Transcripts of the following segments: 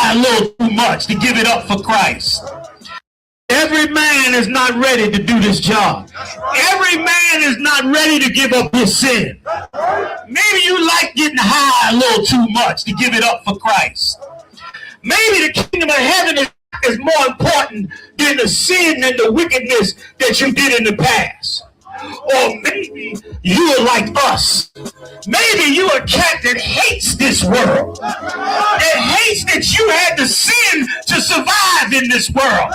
high a little too much to give it up for Christ. Every man is not ready to do this job. Every man is not ready to give up his sin. Maybe you like getting high a little too much to give it up for Christ. Maybe the kingdom of heaven is more important than the sin and the wickedness that you did in the past. Or maybe you are like us. Maybe you are a cat that hates this world. That hates that you had to sin to survive in this world.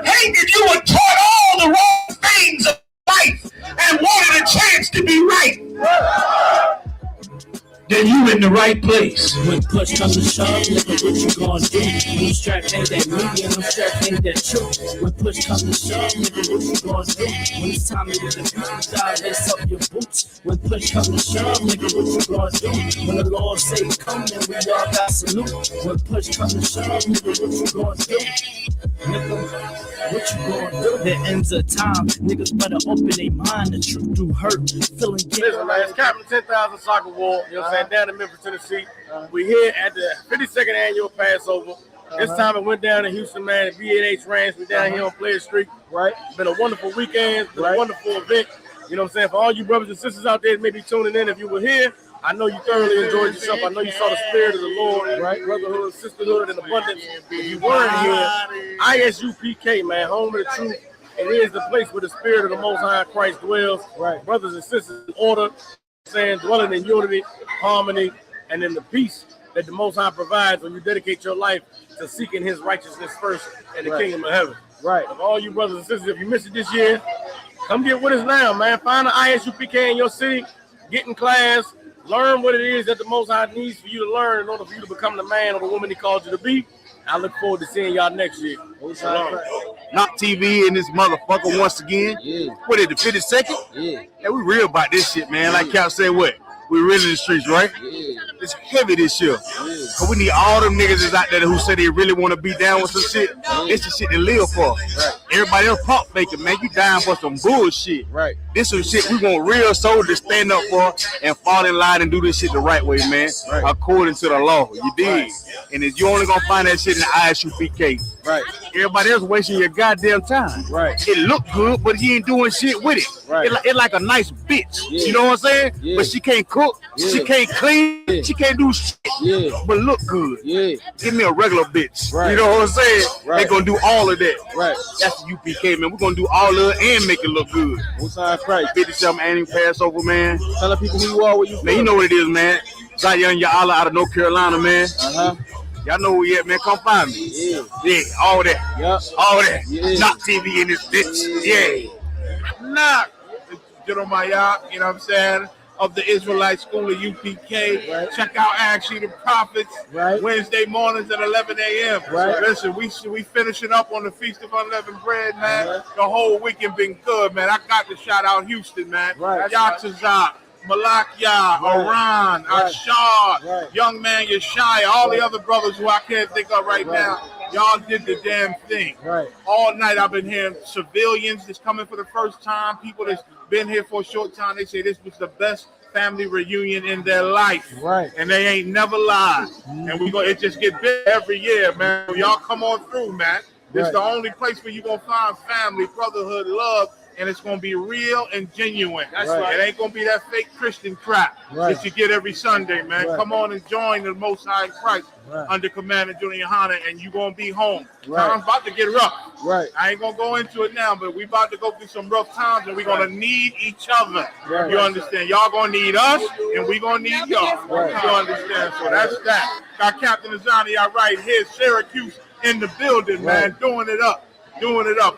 Hate that you were taught all the wrong things of life and wanted a chance to be right. Then you in the right place. When push comes to shove, nigga, what you gonna do? When strap ain't that me and I'm strap ain't that true. When push comes to shove, nigga, what you gonna do? When it's time to get the beat, die, lace up your boots. When push comes to shove, nigga, what you gonna do? When the Lord say come, then we all got salute. When push comes to shove, nigga, what you gonna do? Nigga, what you gonna do? There ends a time, niggas better open their mind. The truth do hurt, feeling guilty. Listen, man, it's Captain 10,000 Soccer War. You know what I'm saying? Down in Memphis, Tennessee. We're here at the 52nd annual Passover. This time it went down in Houston, man. At B&H Ranch. We're down here on Player Street. Right. It's been a wonderful weekend. It's been a wonderful event. You know what I'm saying? For all you brothers and sisters out there that may be tuning in, if you were here, I know you thoroughly enjoyed yourself. I know you saw the spirit of the Lord, right? Brotherhood, sisterhood, and abundance. If you weren't here, ISUPK, man, home of the truth. It is the place where the spirit of the Most High Christ dwells. Right. Brothers and sisters in order, saying dwelling in unity, harmony, and in the peace that the Most High provides when you dedicate your life to seeking His righteousness first in the kingdom of heaven. Right. Of all you brothers and sisters, if you missed it this year, come get with us now, man. Find an ISUPK in your city, get in class, learn what it is that the Most High needs for you to learn in order for you to become the man or the woman He called you to be. I look forward to seeing y'all next year. Knock TV in this motherfucker once again. Yeah. What is it, the 52nd? Yeah. Yeah, we real about this shit, man. Like Cap said, what? We really in the streets, right? Yeah. It's heavy this year. Yeah. Cause we need all them niggas that's out there who say they really want to be down with some shit. Yeah. It's the shit they live for. Right. Everybody else pump faking, man. You dying for some bullshit. Right. This is shit we want real soldiers to stand up for and fall in line and do this shit the right way, man. Right. According to the law. You dig? Right. And if you only gonna find that shit in the ISUPK. Right. Everybody else wasting your goddamn time. Right. It look good, but he ain't doing shit with it. Right. It like a nice bitch. Yeah. You know what I'm saying? Yeah. But she can't cook. Yeah. She can't clean. Yeah. She can't do shit. Yeah. But look good. Yeah. Give me a regular bitch. Right. You know what I'm saying? Right. They gonna do all of that. Right. That's the UPK, man. We're gonna do all of it and make it look good. What's our price? 57 annual Passover, man. Tell the people who you are, what you feel. Man, you know what it is, man. Zion Ya'ala out of North Carolina, man. Y'all know who we at, man. Come find me. Yeah. Yeah, all that. Yep. All that. Yeah. Knock TV in this bitch. Yeah. Knock. Jeremiah, you know what I'm saying? Of the Israelite School of UPK. Right. Check out Actually the Prophets. Right. Wednesday mornings at 11 a.m. Right. So listen, we finishing up on the Feast of Unleavened Bread, man. Right. The whole weekend been good, man. I got to shout out Houston, man. Right. Yatazak, Malakia, Oran, Ashard, Young Man Yeshaya, all the other brothers who I can't think of right now. Y'all did the damn thing. Right. All night I've been hearing civilians that's coming for the first time, people that's been here for a short time. They say this was the best family reunion in their life. Right. And they ain't never lied. And it just get big every year, man. Y'all come on through, man. This is the only place where you're going to find family, brotherhood, love, and it's going to be real and genuine. That's right. It ain't going to be that fake Christian crap that you get every Sunday, man. Right. Come on and join the Most High in Christ under Commander Junior Hanna, and you're going to be home. Right. Time's about to get rough. Right. I ain't going to go into it now, but we about to go through some rough times, and we're going to need each other. Right. You understand? Y'all going to need us, and we're going to need y'all. Right. You understand? So that's that. Got Captain Azani right here, Syracuse in the building, man, doing it up.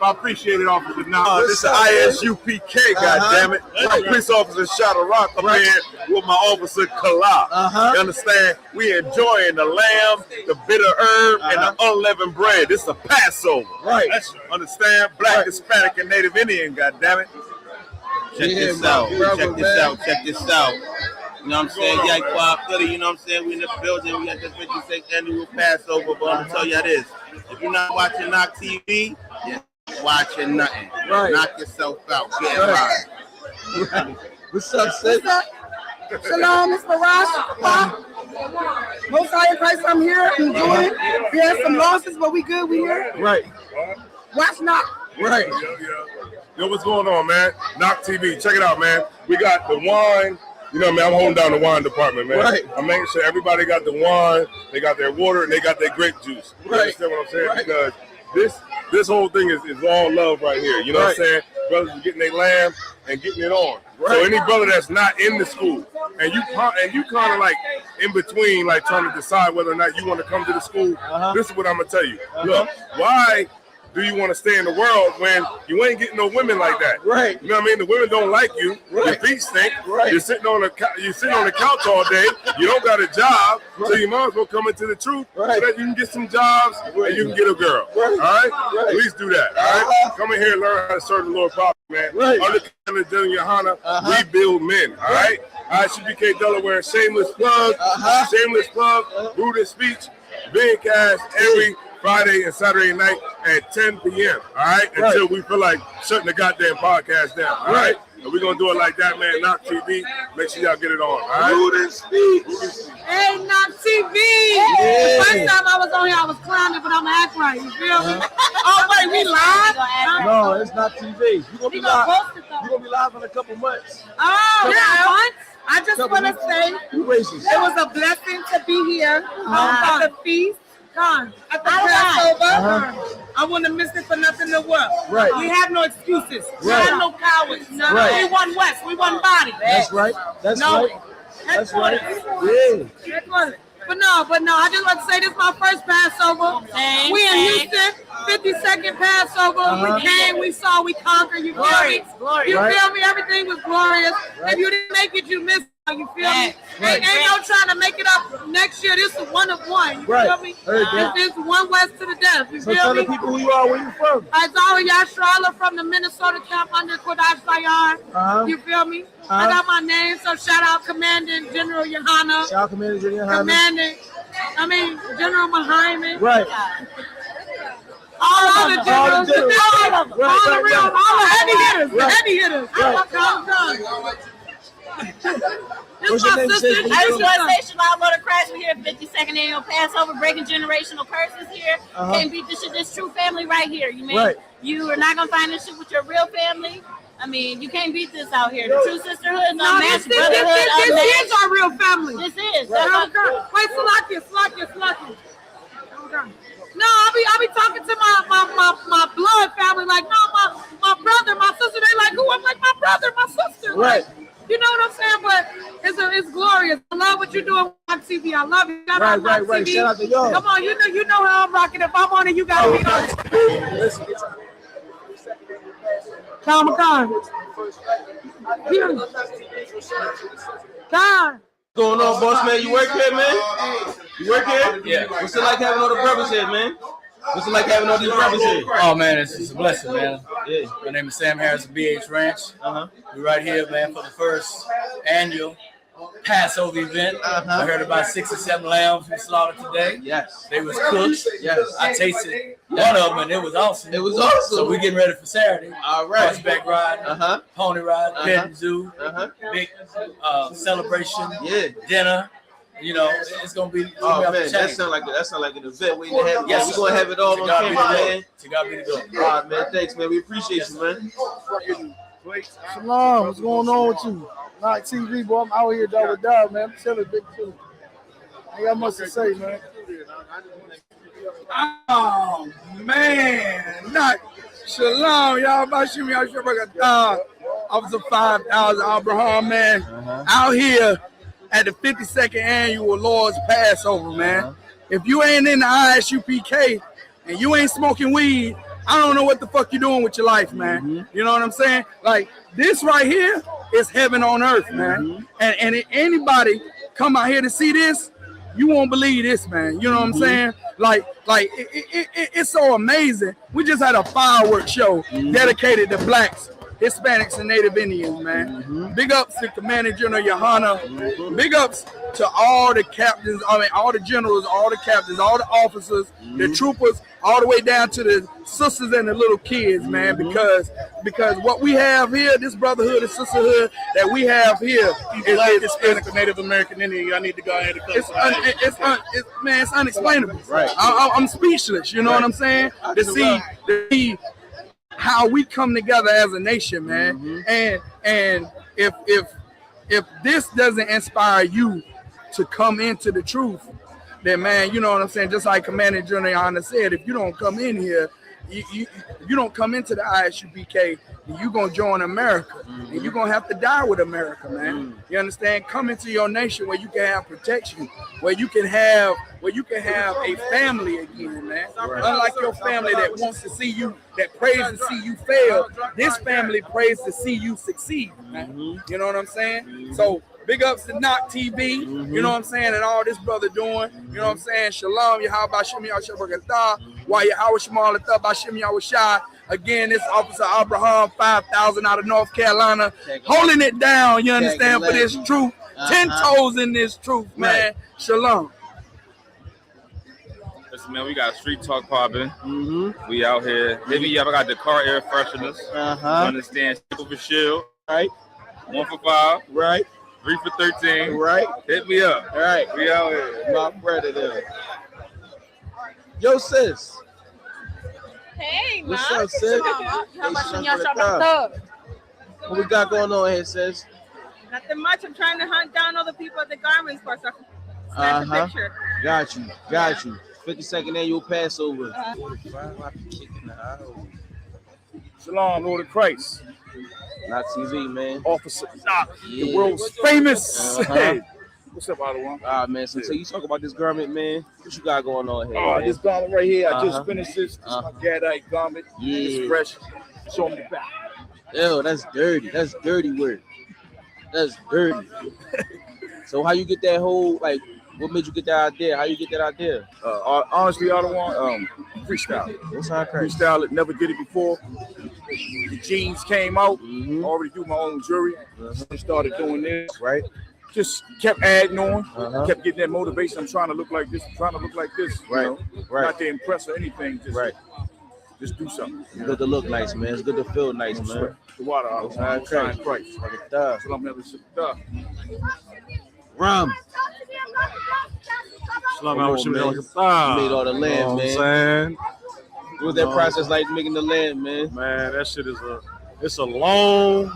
I appreciate it, Officer. Now, this is ISUPK, goddammit. Police Officer Shot a Rock up here with my officer Kala. You understand? We enjoying the lamb, the bitter herb, and the unleavened bread. This is a Passover. Right. Understand? Black, Hispanic, and Native Indian, goddammit. Check this out. Check this out. You know what I'm saying? You know what I'm saying? We in the building. We got the 56th annual Passover. But I'm going to tell you this. If you're not watching Knock TV, you're watching nothing. Right. Knock yourself out. Get right. What's up, sis? Shalom, Mr. Ross. Most High in Christ, I'm here enjoying. We had some losses, but we good. We here. Right. Watch Knock. Right. Yo, what's going on, man? Knock TV. Check it out, man. We got the wine. You know what I mean? I'm holding down the wine department, man. Right. I'm making sure everybody got the wine, they got their water, and they got their grape juice. You Right. understand what I'm saying? Right. Because this whole thing is all love right here. You know what I'm saying? Brothers are getting their lamb and getting it on. Right. So any brother that's not in the school and you kind of like in between, like trying to decide whether or not you want to come to the school, this is what I'm gonna tell you. Look, why do you want to stay in the world when you ain't getting no women like that? Right. You know what I mean? The women don't like you. Right. Your feet stink. Right. You're sitting on the couch all day. You don't got a job, so you might as well come into the truth so that you can get some jobs and you can get a girl. Right. All right? Right. Please do that. All right? Come in here and learn how to serve the Lord properly, man. Right. Under General Yohana, we build men. All right? ISUPK Delaware, shameless plug. Shameless plug. Rude in speech. Being cast every Friday and Saturday night at 10 p.m. All right? Until we feel like shutting the goddamn podcast down. All right? And we're going to do it like that, man. Knock TV. Make sure y'all get it on. All right? Rude and speech. Hey, Knock TV. Yeah. The first time I was on here, I was clowning, but I'm act right. You feel me? Oh, wait, we live? No, it's not TV. You're gonna be live. You're gonna be live in a couple months. Oh, yeah. I just Couple want to months. say You racist. it was a blessing to be here at the feast. At the Passover. I wouldn't have missed it for nothing in the world. Right. We have no excuses. We Right. have no cowards. Right. We won West. We won body. That's right. That's No. right. That's right. Headquarters. Yeah. Headquarters. But no, I just want to say this is my first Passover. We in Houston, 52nd Passover. We came, we saw, we conquered. You feel me? You feel me? Everything was glorious. If you didn't make it, you missed. You feel me? Ain't no trying to make it up next year. This is one of one. You feel me? Heard that. This is one West to the death. You So feel tell me? the people who you are, where you from. Isaiah Yashrala from the Minnesota camp under Kodash Sayar. You feel me? I got my name, so shout out Commandant General Yohana. Shout out Commander General Yohana. General Muhammad. Right. All the generals, all the Right. heavy hitters, the Right. heavy hitters. Right. Come. What's your name, sis? I just want to say Shalom Motor Crash. We're here at 52nd Annual Passover, breaking generational curses here. Can't beat this shit. This true family right here. You mean you are not gonna find this shit with your real family? I mean, you can't beat this out here. The true sisterhood is unmatched. Brotherhood This unmatched. is our real family. This is. Wait, Salakia. No, I'll be talking to my blood family like, no, my brother, my sister. They like, who? I'm like, my brother, my sister. Right. You know what I'm saying? But it's glorious. I love what you're doing on TV. I love it. Right. Shout out to y'all. Come on, you know how I'm rocking. If I'm on it, you gotta be on it. Listen. Come. What's going on, boss man? You work here, man? You work here? Yeah. What's it like having all the brothers here, man? What's it like having all these brothers here? Oh man, it's a blessing, man. Yeah. My name is Sam Harris of BH Ranch. We're right here, man, for the first annual Passover event. I heard about 6 or 7 lambs we slaughtered today. Yes. They was cooked. Yes. I tasted one of them and it was awesome. It was awesome. So we're getting ready for Saturday. All right. Horseback ride, pony ride, petting zoo, big celebration, dinner. You know, it's gonna be. Oh man, that sound like an event waiting to happen. Yes, we're gonna have it all on camera, man. To God be the glory. All right, man. Thanks, man. We appreciate you, man. Shalom, what's going on with you? Knock TV, boy. I'm out here double, man. I'm chilling, big chilling. I got much to say, man. Oh man, not shalom, y'all. Bashimi Officer 5000 Abraham, man. Out here at the 52nd annual Lord's Passover, man. If you ain't in the ISUPK and you ain't smoking weed, I don't know what the fuck you doing with your life, man. You know what I'm saying? Like this right here is heaven on earth, man. And if anybody come out here to see this, you won't believe this, man. You know what I'm saying? Like it's so amazing. We just had a fireworks show dedicated to blacks Hispanics and Native Indians, man. Big ups to Commander General Yohana. Big ups to all the captains, all the generals, all the captains, all the officers, the troopers, all the way down to the sisters and the little kids, man, because what we have here, this brotherhood and sisterhood that we have here is Hispanic or Native American Indian. I need to go ahead and it's unexplainable. Right. I'm speechless. You know what I'm saying? To see how we come together as a nation, man. And if this doesn't inspire you to come into the truth, then, man, you know what I'm saying? Just like Commander General Yohana said, if you don't come in here, you don't come into the ISUPK, you're going to join America. And you're going to have to die with America, man. You understand? Come into your nation where you can have protection, where you can have a family again, man. Unlike your family that wants to see you, that prays to see you fail, this family prays to see you succeed, man. You know what I'm saying? So big ups to Knock TV, you know what I'm saying, and all this brother doing, you know what I'm saying? Shalom, Yahweh Shem Yahweh Why Yahweh Shemal Bashim Yahweh. Again, this Officer Abraham 5000 out of North Carolina, holding it down, you understand, for this truth. 10 toes in this truth, man. Shalom. Listen, man, we got street talk popping. We out here. Maybe y'all got the car air fresheners. You understand? Simple for shield. Right. 1 for 5. Right. 3 for 13. Right. Hit me up. All right. We out here. My brother there. Yo, sis. Hey, what's up, sis? What we got going on here, sis? Nothing much. I'm trying to hunt down all the people at the garment store so I can snap a picture. Got you. 52nd annual Passover. Shalom, Lord of Christ. Not TV, man. Officer Knock, the world's famous. What's up, Ottawa? Man, so you talk about this garment, man. What you got going on here? Man? This garment right here, I just finished this. This is my Gadite garment. It's fresh. Show me the back. Ew, that's dirty. That's dirty work. That's dirty. So how you get that whole, like, what made you get that idea? How you get that idea? Honestly, Ottawa, freestyle. That's how crazy. Freestyle, never did it before. The jeans came out. Already do my own jewelry. Started doing this. Right. Just kept adding on. Kept getting that motivation. I'm trying to look like this. Right. You know? Right. Not to impress or anything. Just do something. It's good to look nice, man. It's good to feel nice, man. The water out. Time price. So I'm never Rum. You made all the land, man. What was that process like making the land, man? Man, that shit is a long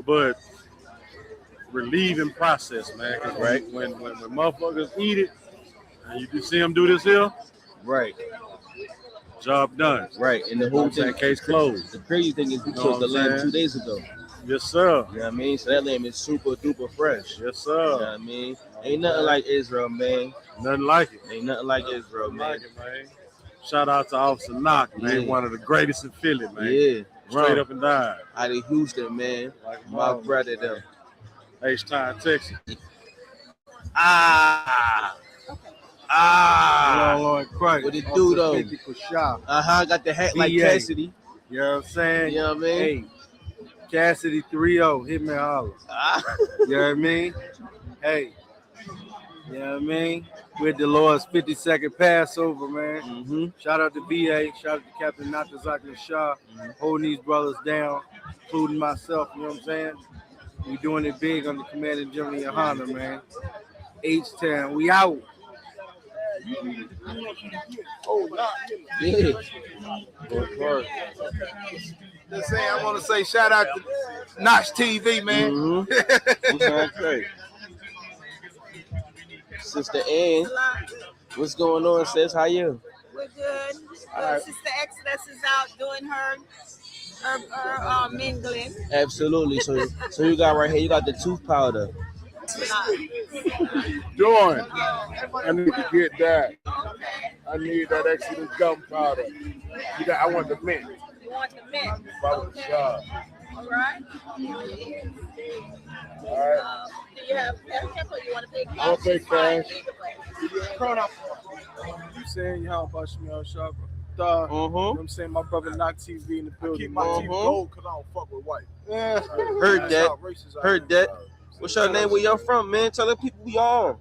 but relieving process, man. Right? When motherfuckers eat it and you can see them do this here, right? Job done. Right. And the whole thing, case closed. The crazy thing is we killed the lamb 2 days ago. Yes, sir. You know what I mean? So that lamb is super duper fresh. Yes, sir. You know what I mean? Ain't nothing like Israel, man. Nothing like it. Ain't nothing like Israel, man. Shout out to Officer Knock, man. One of the greatest in Philly, man. Yeah. Straight up and down. Out of Houston, man. My brother, them. H-Town, Texas. Lord Christ. What it do, though? Got the hat like Cassidy. You know what I'm saying? You know what I mean? Hey, Cassidy 3-0, hit me holler. You know what I mean? Hey, you know what I mean? With the Lord's 52nd Passover, man. Shout out to BA, shout out to Captain Natazaki Shah, holding these brothers down, including myself, you know what I'm saying? We doing it big under Commander General Yohana, man. H-Town, we out. Yeah. Just saying, I want to say shout out to Notch TV, man. Sister Ann, what's going on, sis? How you? We're good. Sister Exodus is out doing her mingling. Absolutely. So you got right here, you got the tooth powder. Dawn, I need to get that. I need that Exodus gunpowder. I want the mint. You want the mint? Okay. All right. Do you have cash or you want to pay cash? I'll pay cash. You saying how about Shemel Shopper? You know what I'm saying? My brother Knock TV in the building. Keep my TV gold because I don't fuck with white. Yeah. Heard that. Heard that. What's your name? Where y'all from, man? Tell the people we on.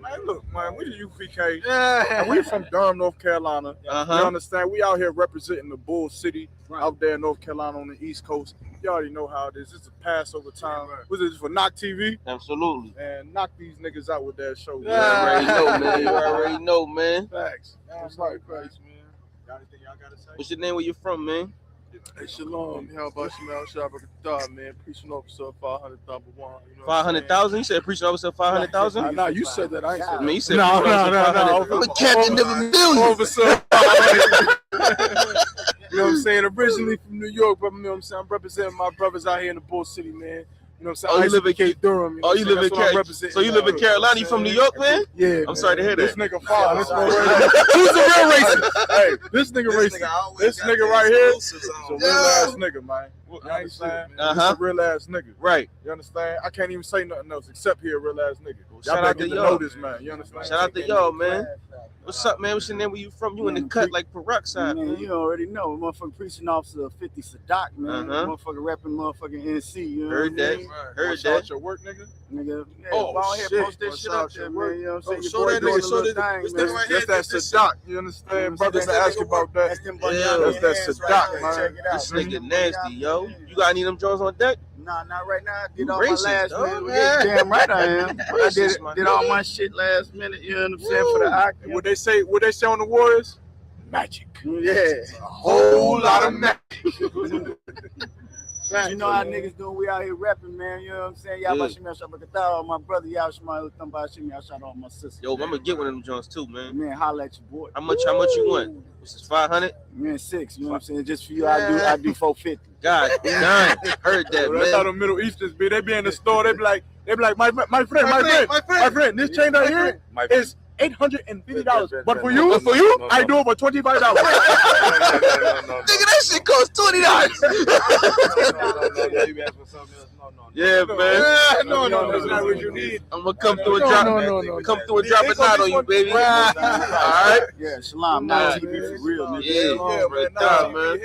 Man, look, man, we the UPK. Yeah. And we from Durham, North Carolina. You understand? We out here representing the Bull City out there in North Carolina on the East Coast. You already know how it is. It's a Passover time. Was it for Knock TV? Absolutely. And knock these niggas out with that show. You already know, man. You already know, man. Facts. That's right, facts, man. Got anything y'all gotta say? What's your name? Where you from, man? Hey, shalom. How about Shemel Shabbat, man? Preaching officer 500,000. 500,000? You said preaching officer 500,000? No, you said that. I ain't said that. I mean, you said no. I'm a captain of a million. Officer 500. You know what I'm saying? Originally from New York, but you know what I'm saying? I'm representing my brothers out here in the Bull City, man. You know what I'm saying? Oh, you live in Durham. Oh, you live in Carolina. So you live in Carolina? You from New York, man? Yeah. I'm sorry to hear This that. nigga fine. Who's the real racist? Hey, this nigga racist. This nigga right here is a real ass nigga, man. You understand? He's a real ass nigga. Right. You understand? I can't even say nothing else except he a real ass nigga. Shout Y'all out better to get to y'all. know this man. You understand? Shout out to y'all, man. What's up, man? What's your name? Where you from? You in the cut like peroxide, Man, man. you already know, motherfucking preaching officer 50 Sadak, man. Motherfucking rapping motherfucking NC, you know Heard what I that. mean? Heard Watch that. out your work, nigga. Nigga, yeah, Oh, go ahead, shit. post that Watch shit out up there, your man. work. You know what I'm saying? Your Show boy that doing nigga, a show little that. thing, This man. nigga right here. That's that Sadak. You understand? Brothers that ask about that. That's them Yeah, That's that Sadak, man. This nigga nasty, yo. You got any of them Jones on deck? Nah, not right now. I did You all racist, my last dog. minute. Yeah, damn right I am. I Racist, my did all nigga. my shit last minute, you know what I'm saying, for the act. What they say? What they say on the Warriors? Magic. Yeah. Whole lot of magic. You know how niggas doing? We out here rapping, man. You know what I'm saying? Y'all about Shemel Shabbat, my brother, y'all Shemel Shabbat, I shot all my sisters. Yo, I'm gonna get one of them Jones too, man. Man, holla at your boy. How much you want? This is 500? Man, 6. You know what I'm saying? Just for you, I do 450. God damn. Heard that, That's how man. the Middle Easterners be. They be in the store. They be like, my friend. This chain right here is $850. But for you, I do it for $25. Nigga, that shit costs $20. Yeah, man. No, that's not what you need. I'm gonna come through and drop. Come through and drop a knot on you, baby. All right. Yeah, Shalom. Not TV for real, nigga. Yeah, man.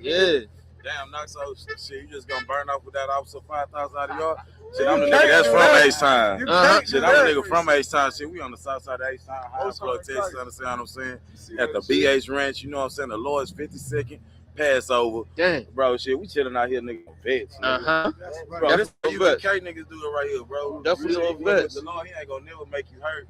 Yeah. Damn, Knox, so shit, you just gonna burn off with that officer 5,000 out of y'all? Shit, I'm the nigga that's from H-Town. Shit, I'm the nigga from H-Town. Shit, we on the south side of H-Town, High Flow, Texas, understand what I'm saying? At the BH Ranch, you know what I'm saying? The Lord's 52nd Passover. Dang. Bro, shit, we chilling out here, nigga, vets. Bro, this UPK niggas do it right here, bro. Definitely on vets. The Lord, he ain't gonna never make you hurt.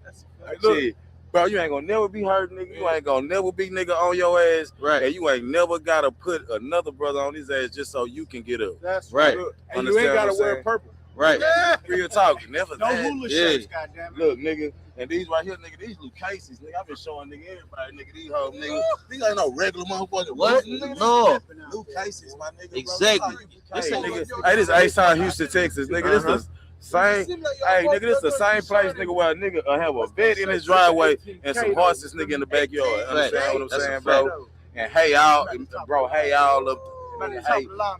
Look. Bro, you ain't gonna never be hurt, nigga. You ain't gonna never be nigga on your ass. Right. And you ain't never gotta put another brother on his ass just so you can get up. That's right. And you ain't gotta wear purple. Right. Real talk. Never No that. hula shirts, goddamn. Look, nigga, and these right here, nigga, these Luke Cases, nigga. I've been showing nigga everybody, nigga, these hoes, nigga. These ain't no regular motherfucker. What? No. Luke Cases, my nigga. Exactly. This nigga. Hey, this H-Town, Houston, Texas, nigga. This the same. Hey, nigga, this the same place, nigga, where a nigga have a bed in his driveway and some horses, nigga, in the backyard. Understand what I'm saying, bro? And hey, y'all, bro, hey, y'all up.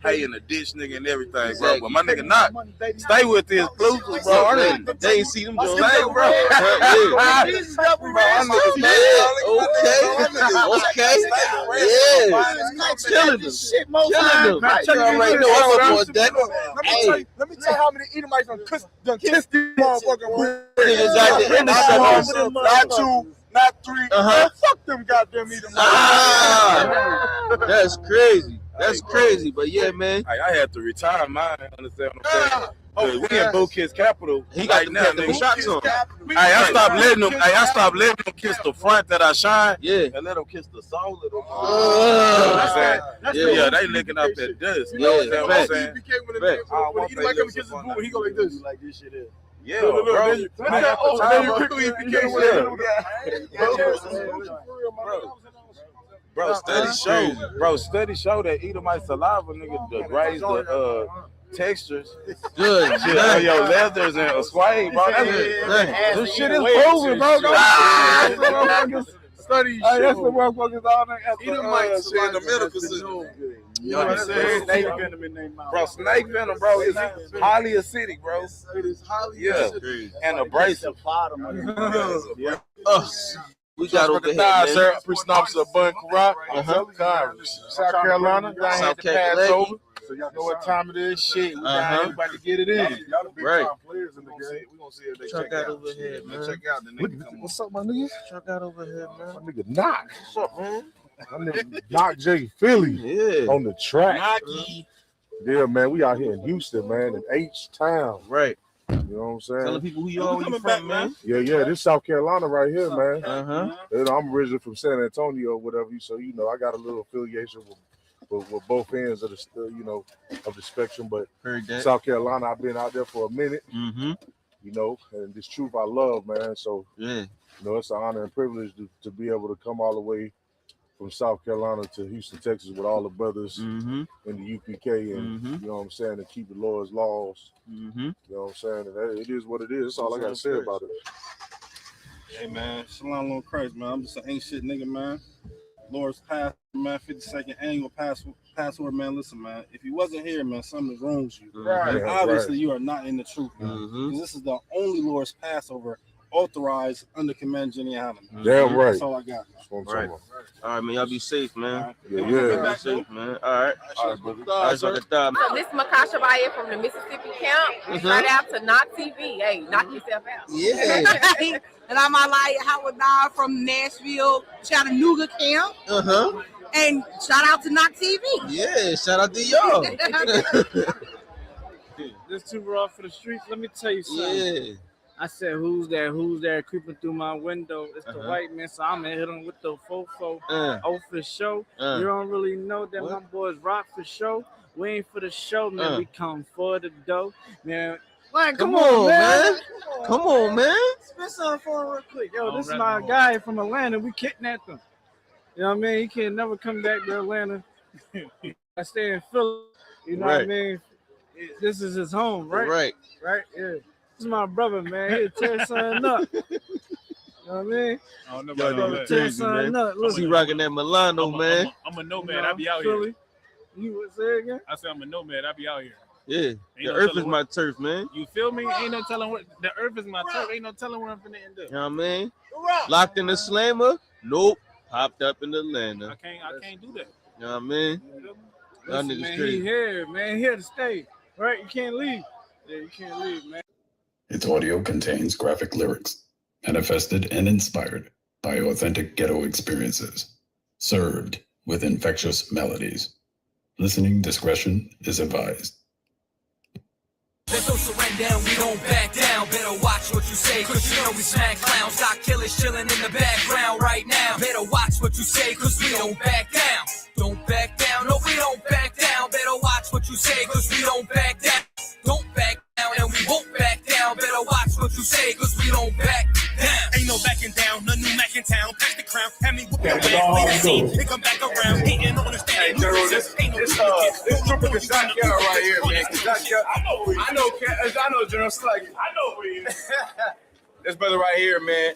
Hey, in the ditch, nigga, and everything, bro. But my nigga not. Stay with this exclusive, bro. They ain't see them Jones. Stay, bro. Okay. Yeah. Killing them. Killing them. Already know I'm on deck. Hey. Let me tell you how many Edomites done kissed these motherfucking Niggas got the intercept. Not 2, not 3. Man, fuck them goddamn Edomites. That's crazy. That's crazy. But yeah, man. I had to retire mine. Understand what I'm saying? We in Bo Kids Capital. He got right now, the shots on. Hey, I stopped letting them. Hey, I stopped letting them kiss the front that I shine. Yeah. And let them kiss the soul of them. Yeah, they licking up that dust. You know what I'm saying? When Edomite come and kiss his boo, he go like this. Like this shit is. Yeah, bro. Then you quickly became Bro, study show that Edomite saliva, nigga, degrades the textures. Good. Shit on your leathers and suede, bro. This shit is proven, bro. Study show. That's the motherfuckers all there. Edomite shit in the medical system. You know what I'm saying? Snake venom in their mouth. Bro, snake venom, bro, is highly acidic, bro. It is highly acidic. And abrasive. Bottom of it. Yeah. We got over here, man. man. Prison Officer Bud Carra. South Carolina, down here at the Passover. So y'all know what time it is. Shit, we down here about to get it in. Y'all the big time players in the game. We gonna see if they check out over here, man. Check out the nigga. What's up, my nigga? Truck out over here, man. My nigga Knock. What's up, man? My nigga Knock J Philly on the track. Yeah, man, we out here in Houston, man, in H-Town. Right. You know what I'm saying? Tell the people who you are, where you from, man. Yeah, this South Carolina right here, man. Uh-huh. You know, I'm originally from San Antonio, whatever. So, you know, I got a little affiliation with both ends of the, of the spectrum. But South Carolina, I've been out there for a minute. Mm-hmm. You know, and this truth I love, man. So, yeah, you know, it's an honor and privilege to be able to come all the way from South Carolina to Houston, Texas, with all the brothers in the UPK, and you know what I'm saying, and keep the Lord's laws. You know what I'm saying, and it is what it is. That's all I gotta say about it. Hey man, shalom Lord Christ, man. I'm just an ain't shit nigga, man. Lord's Passover, man. 52nd annual Passover, man. Listen, man. If you wasn't here, man, something wrongs you. Right. Obviously, you are not in the truth, man. Because this is the only Lord's Passover authorized under command Jenny Allen. Damn right. That's all I got. Right. All right, man. Y'all be safe, man. Yeah. Be safe, man. All right. So this is Makasha Baye from the Mississippi camp. Shout out to Knock TV. Hey, knock yourself out. Yeah. And I'm Alaya Howard from Nashville, Chattanooga camp. And shout out to Knock TV. Yeah, shout out to y'all. This too raw for the streets. Let me tell you something. Yeah. I said, who's there creeping through my window? It's the white man, so I'm gonna hit him with the fofo. Oh, for show. You don't really know that my boys rock for show. We ain't for the show, man. We come for the dough, man. Like, come on, man. Come on, man. Spit something for him real quick. Yo, this is my guy from Atlanta. We kidnapped him. You know what I mean? He can never come back to Atlanta. I stay in Philly. You know what I mean? This is his home, right? Right, yeah. This is my brother, man. He'll tear something up. You know what I mean? I don't know about that. Tear something up. He rocking that Milano, man. I'm a nomad. I be out here. You would say again? I said I'm a nomad. I be out here. Yeah, the earth is my turf, man. You feel me? Ain't no telling what the earth is my turf. Ain't no telling what I'm finna end up. You know what I mean? Locked in the slammer? Nope. Popped up in the Atlanta. I can't do that. You know what I mean? Y'all niggas man, crazy. He here, man. Here to stay. Right? You can't leave. Yeah, you can't leave, man. Its audio contains graphic lyrics, manifested and inspired by authentic ghetto experiences, served with infectious melodies. Listening discretion is advised. Let's don't surrender and we don't back down. Better watch what you say, cause you know we smack clowns. Got killers chilling in the background right now. Better watch what you say, cause we don't back down. Don't back down, no we don't back down. Better watch what you say, cause we don't back down. Don't back down and we won't back down. Better watch what you say, cause we don't back down. Ain't no backing down, no new Mac in town. Pass the crown, have me whoop your ass. Leave the scene, they come back around, hating on the stand. Hey, General, this Trooper Kazak right here, man. I know General Sluggy. I know who he is. This brother right here, man.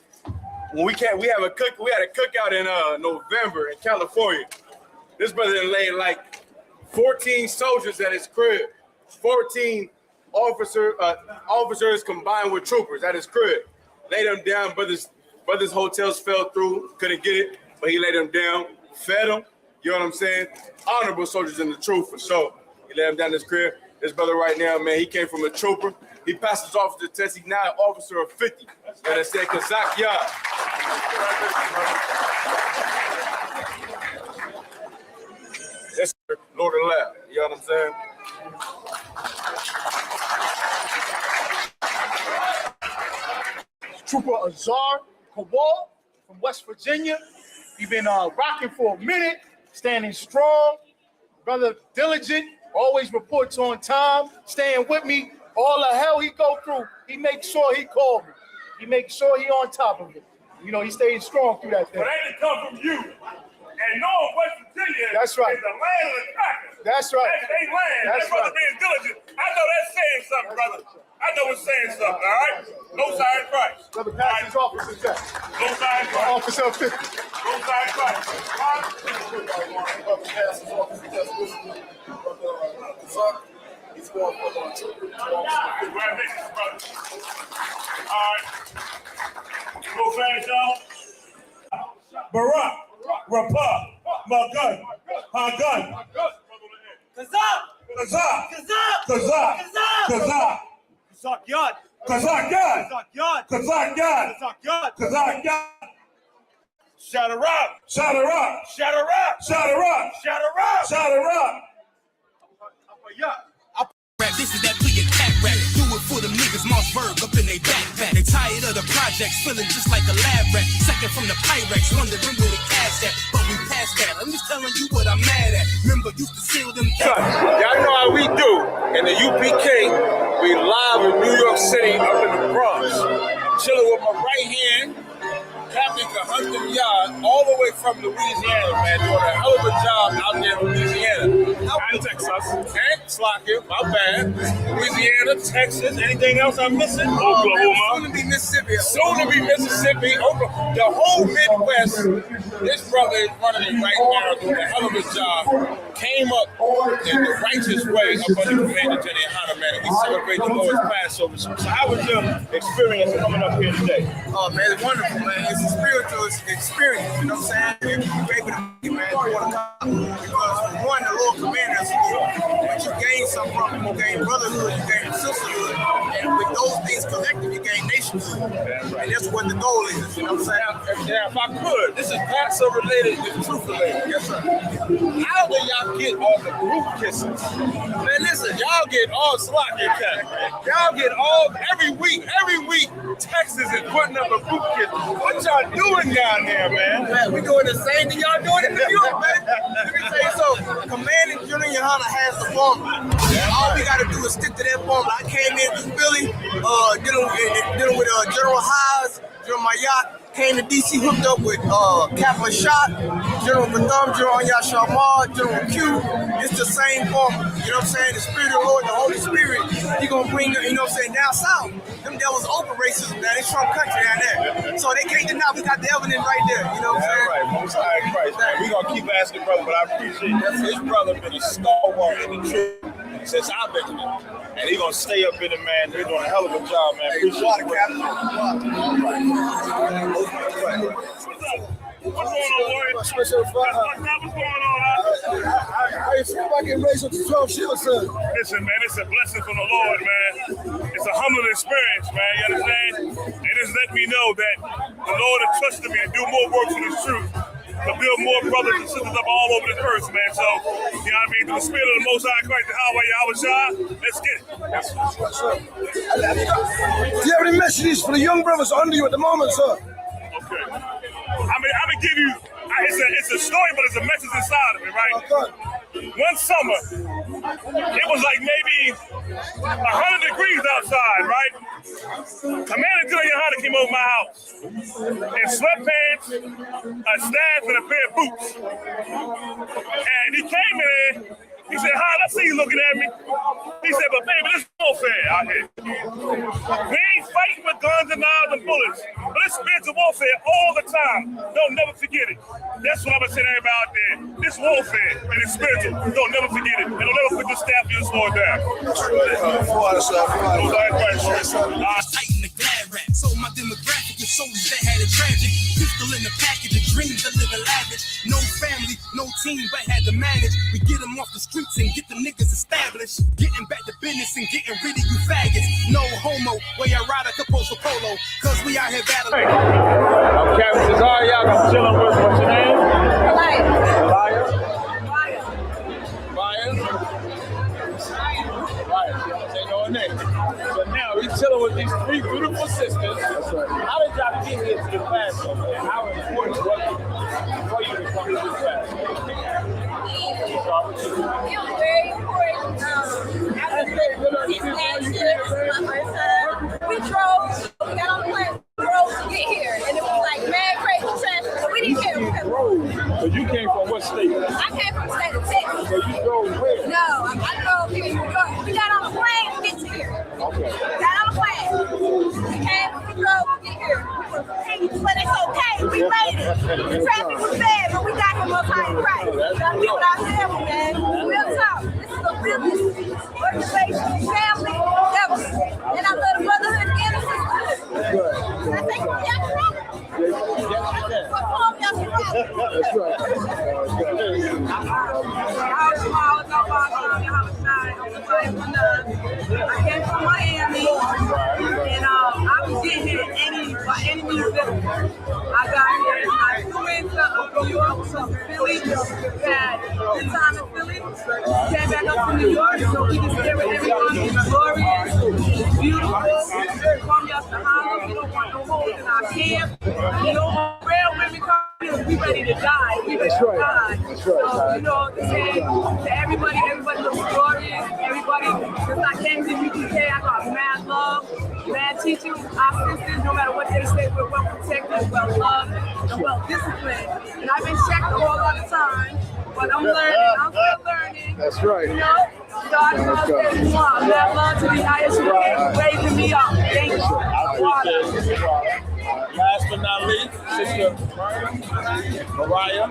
When we had a cookout in November in California. This brother laid like 14 soldiers at his crib. 14 officers combined with troopers at his crib. Laid them down. Brothers' hotels fell through. Couldn't get it, but he laid them down. Fed them. You know what I'm saying? Honorable soldiers in the truth for sure. He laid him down his crib. This brother right now, man, he came from a trooper. He passed his officer test. He's now an officer of 50. And I said, Kazak Yard. Yes, sir. Lord and Lab. You know what I'm saying? Trooper Azar Kowal from West Virginia. He been rocking for a minute, standing strong. Brother diligent, always reports on time, staying with me. All the hell he go through, he makes sure he call me. He makes sure he on top of it. You know, he stays strong through that thing. But ain't it come from you? And knowing West Virginia That's right. is the land of the crackers. That's right. That's their land. That's That's right. being diligent. I know that's saying something, brother. I know it's saying something, all right? No side price. Brother, pass his officer check. No side price. Officer 50. No side price. Brother, pass his officer check. He's going for the trooper. Congratulations, brother. All right. Go fast, y'all. Barack, Rapah, Magun, Hagun, Kazak, Kazak, Kazak, Kazak, Kazak, Kazak Yard, Kazak Yard, Kazak Yard, Kazak Yard. Shout her up, shout her up, shout her up, shout her up, shout her up, shout her up. This is that big cat rap. Do it for them niggas, Mossberg up in they backpack. They tired of the projects, feeling just like a lab rat. Second from the Pyrex, wondering where the cash at. But we passed that. I'm just telling you what I'm mad at. Remember, used to seal them. Y'all know how we do. In the UPK, we live in New York City, up in the Bronx. Chilling with my right hand, Captain Hudson Yard, all the way from Louisiana, man. Doing a hell of a job out there in Louisiana. And Texas. And Slocket, my bad. Louisiana, Texas. Anything else I'm missing? Oklahoma. Soon to be Mississippi. Soon to be Mississippi. Oklahoma. The whole Midwest. This brother is running it right now, doing a hell of a job. Came up in the righteous way up under Commander Jenny Hunter, man. And we celebrate the Lord's Passover. So how was your experience coming up here today? Oh, man, it's wonderful, man. It's a spiritual experience, you know what I'm saying? You're able to make it, man, because one, the Lord commanded us to do it. But you gain something from it. You gain brotherhood, you gain sisterhood. And with those things collected, you gain nationhood. And that's what the goal is, you know what I'm saying? Now, if I could, this is Passover related, it's truth related. Yes, sir. How do y'all get all the group kisses? Man, listen, y'all get all Slocket cat. Y'all get all, every week, Texas is putting up a group kiss. What y'all doing down there, man? We doing the same thing y'all doing in New York, man. Let me tell you something. Commanding Junior Hunter has the formula. All we got to do is stick to that formula. I came in through Philly, dealing with General Haas, General Mayat. Came to DC, hooked up with Kappa Shot, General Batham, General Yashamar, General Q. It's the same formula. You know what I'm saying? The Spirit of the Lord, the Holy Spirit, He gonna bring them, you know what I'm saying, down south. Them devils open racism now. They Trump country down there. So they can't deny we got the evidence right there. You know what I'm saying? Right, Most High Christ, man. We gonna keep asking brother, but I appreciate that. His brother been a stalwart in the truth since I've been in it. And he gonna stay up in it, man. He's doing a hell of a job, man. Appreciate it, Captain. What's going on, Warrior? What's going on, How you feel about getting raised up to 12 shields, son? Listen, man, it's a blessing from the Lord, man. It's a humbling experience, man. You understand? And it's let me know that the Lord has trusted me to do more work for this truth, to build more brothers and sisters up all over the earth, man. So, you know what I mean? Through the Spirit of the Most High Christ, the Yahweh Shah, let's get it. Do you have any messages for the young brothers under you at the moment, sir? Okay. I'm gonna give you, it's a story, but it's a message inside of it, right? One summer, it was like maybe 100 degrees outside, right? Commander Junior Hunter came over my house in sweatpants, a staff, and a pair of boots. And he came in there. He said, "Hi, I see you looking at me." He said, "But baby, this is warfare out here. We ain't fighting with guns and knives and bullets, but it's spiritual warfare all the time. Don't never forget it." That's what I'm gonna say to everybody out there. This warfare and it's spiritual. Don't never forget it. And don't never put your staff or your sword down. Tighten the glad rap. So my demographic is soldiers that had it tragic. Pistol in the package, a dream to live lavish. No family, no team, but had to manage. We get them off the streets and get the niggas established. Getting back to business and getting rid of you faggots. No homo, where you ride a Caposo Polo. Cause we out here battling. I'm Captain Cesar, I'm chilling with, what's your name? Liar. Say no name. So now we chilling with these three beautiful sisters. How did y'all get here to the Passover? And how important was it for you to come to this Passover? It was very important. We drove, we got on the plane, we drove to get here, and it was like mad crazy traffic, but we didn't care. So you came from what state? I came from the state of Texas. So you drove where? No, I drove here in New York. We got on the plane to get to here. Okay. Got on the plane. We came, we drove to get here. But it's okay, we made it. The traffic was bad, but we got here most high in Christ. Gotta keep it out there, man. Real talk. This is a business, organization, family, government. And I love the brotherhood and the sisterhood. I think y'all can. That's right. I came from Miami, and I was getting here by any means necessary. I got here and I flew into New York, to Philly. Had good time in Philly. Came back up to New York so we can stay with everyone. It's glorious, it's beautiful. Come up to Harlem. We don't want no holes in our camp. You know, real women come here, we ready to die. We ready to die. So, you know, to say to everybody looks glorious. Everybody, since I came to UPK, I got mad love, mad teachers, our sisters, no matter what they say, we're well protected, well loved, and well disciplined. And I've been checked a whole lot of time, but I'm learning, I'm still learning. That's right. You know? So I just want to say, mad love to the ISUPK for raising me up. Thank you. Last but not least, Sister Mariah.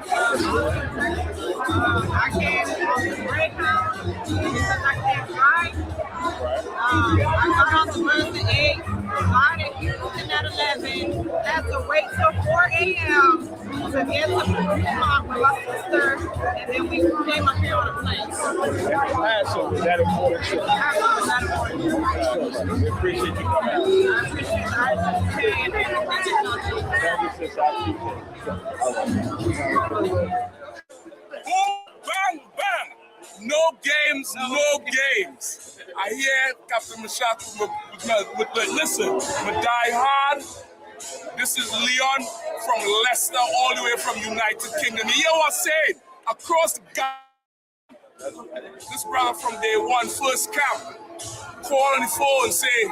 I can't break out because I can't drive. I got on the bus at 8, got in Houston at 11, had to wait till 4 a.m. to get to Fremont with my sister, and then we came up here on a plane. Passover, that important trip. We appreciate you coming out. I appreciate the Bang, bang! No games. I hear Captain Mashaka listen, we die hard. This is Leon from Leicester, all the way from United Kingdom. You hear what I'm saying? Across the gap. This brother from day one, first camp, call on the phone and say,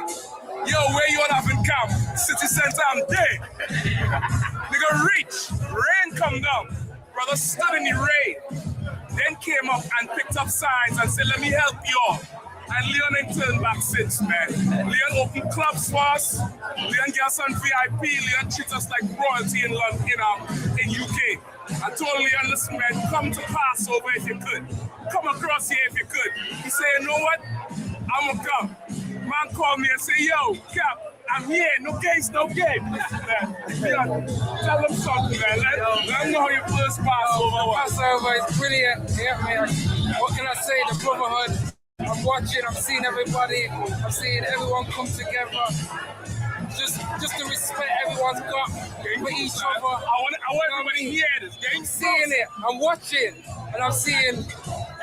yo, where you all have in camp? City Center, I'm dead. Nigga reach, rain come down. Brother stood in the rain. Then came up and picked up signs and said, let me help you all. And Leon ain't turned back since, man. Leon opened clubs for us. Leon gave us on VIP. Leon treats us like royalty in London, in UK. I told Leon, listen, man, come to Passover if you could. Come across here if you could. He said, you know what? I'm gonna come. Man called me and said, yo, Cap, I'm here. No games, no game. Man, tell them something, man. Let them know how your first Passover was. Passover is brilliant. Yeah, man. What can I say? The brotherhood. I'm watching, I'm seeing everybody, I'm seeing everyone come together. Just the respect everyone's got for each other. I want everybody here. I'm seeing it, I'm watching, and I'm seeing